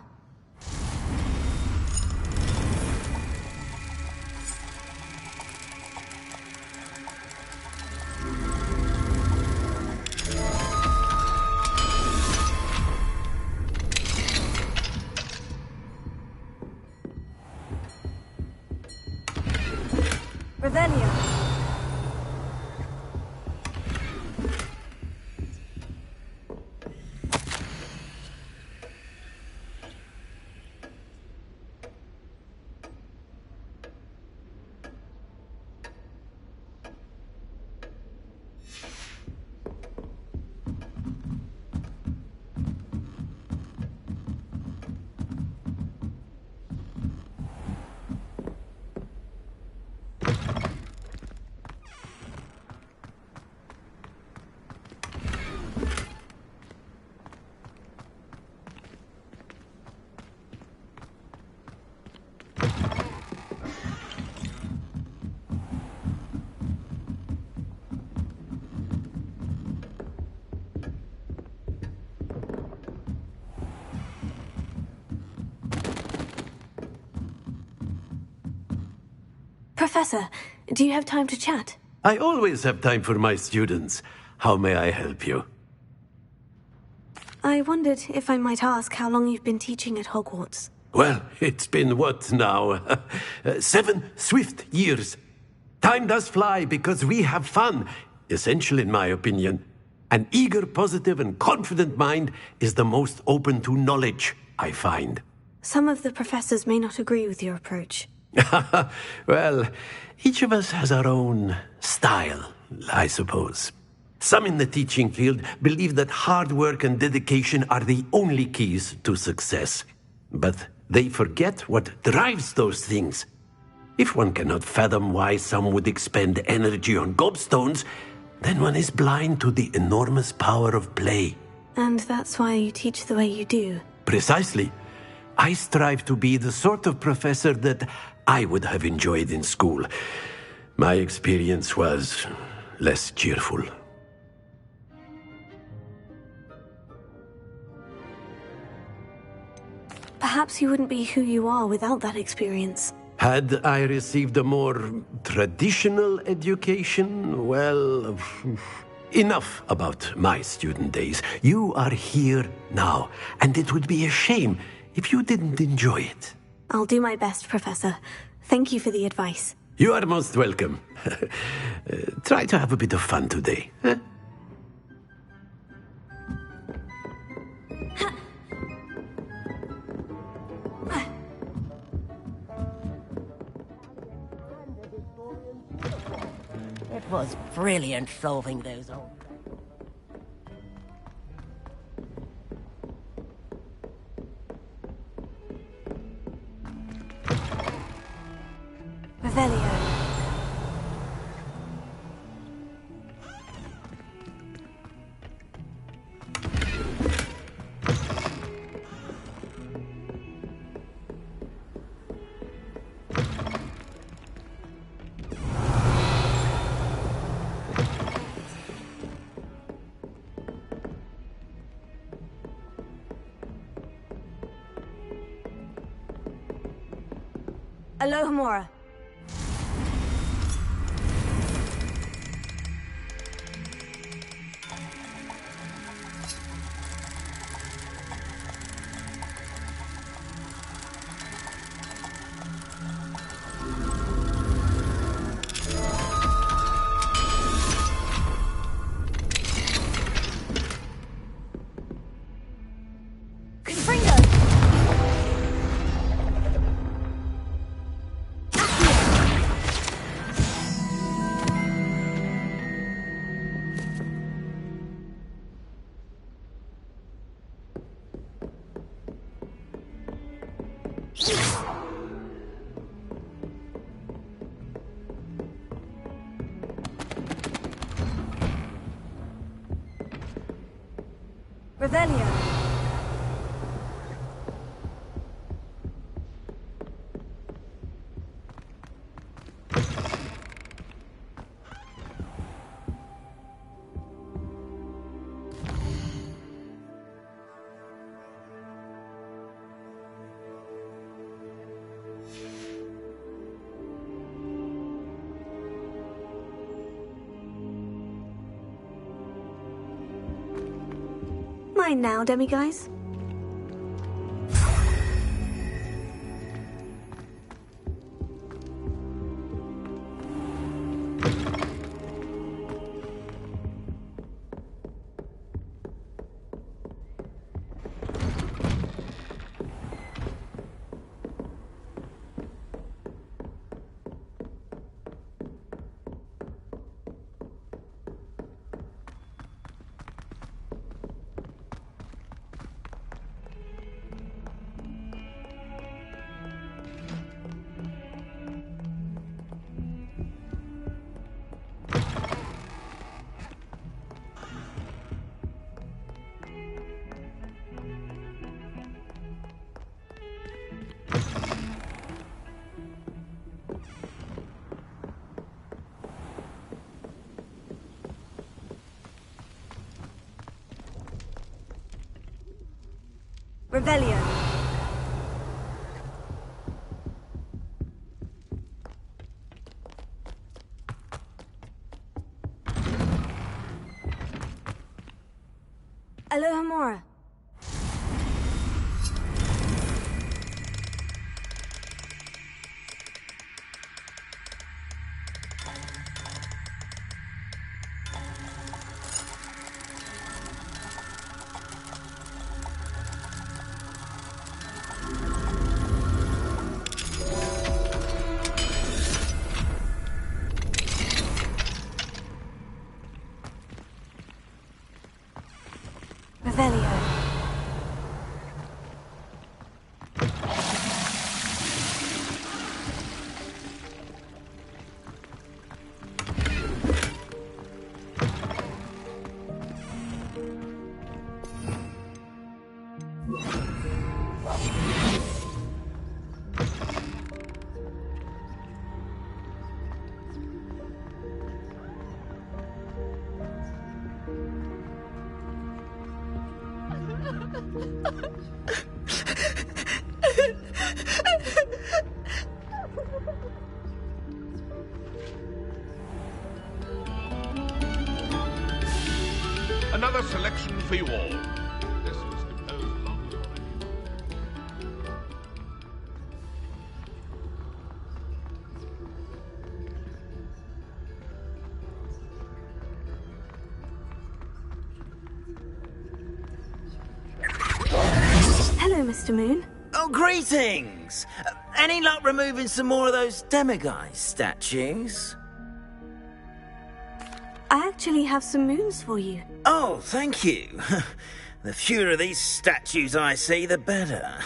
Revelio. Professor, do you have time to chat? I always have time for my students. How may I help you? I wondered if I might ask how long you've been teaching at Hogwarts. Well, it's been what now? 7 swift years. Time does fly because we have fun. Essential in my opinion. An eager, positive, and confident mind is the most open to knowledge, I find. Some of the professors may not agree with your approach. Well, each of us has our own style, I suppose. Some in the teaching field believe that hard work and dedication are the only keys to success. But they forget what drives those things. If one cannot fathom why some would expend energy on gobstones, then one is blind to the enormous power of play. And that's why you teach the way you do. Precisely. I strive to be the sort of professor that I would have enjoyed in school. My experience was less cheerful. Perhaps you wouldn't be who you are without that experience. Had I received a more traditional education, well, enough about my student days. You are here now, and it would be a shame if you didn't enjoy it. I'll do my best, Professor. Thank you for the advice. You are most welcome. Try to have a bit of fun today. Huh? It was brilliant solving those old... Revelio. Alohomora. Revelio. Mine now, demiguise. Revelio. Alohomora. Revelio. Another selection for you all. This was composed long before Hello, Mr. Moon. Oh, greetings! Any luck removing some more of those demiguise statues? I actually have some moons for you. Oh, thank you. The fewer of these statues I see, the better.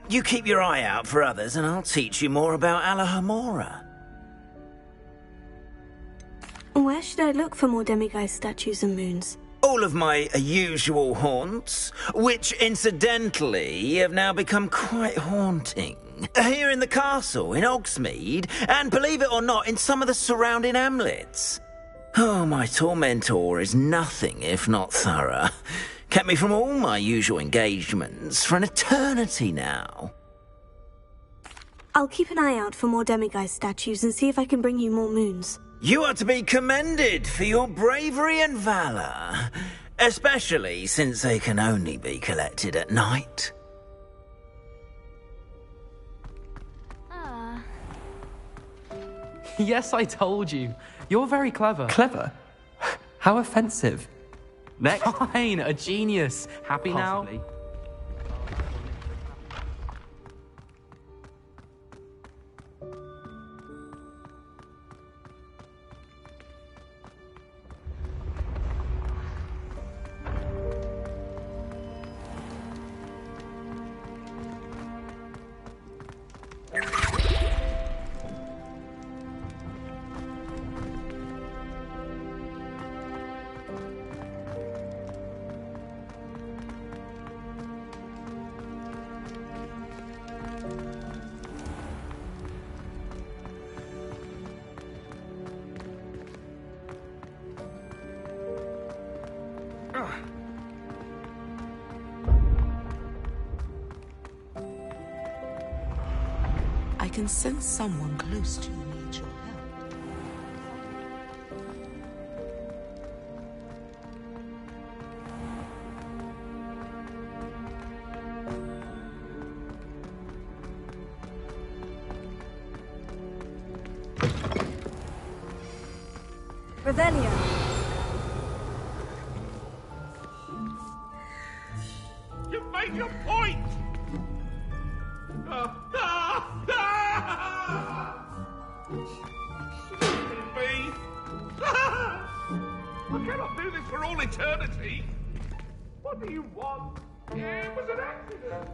You keep your eye out for others, and I'll teach you more about Alahomora. Where should I look for more demiguise statues and moons? All of my usual haunts, which incidentally have now become quite haunting. Here in the castle, in Hogsmeade, and believe it or not, in some of the surrounding hamlets. Oh, my tormentor is nothing if not thorough. Kept me from all my usual engagements for an eternity now. I'll keep an eye out for more demiguise statues and see if I can bring you more moons. You are to be commended for your bravery and valour, especially since they can only be collected at night. Yes, I told you. You're very clever. Clever? How offensive. Next. Fine, a genius. Happy Possibly. now? I can sense someone close to you needs your help. Revelio. You've made your point! I cannot do this for all eternity. What do you want? It was an accident.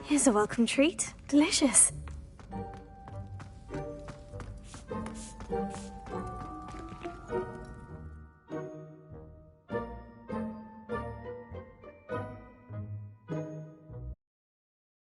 Here's a welcome treat. Delicious.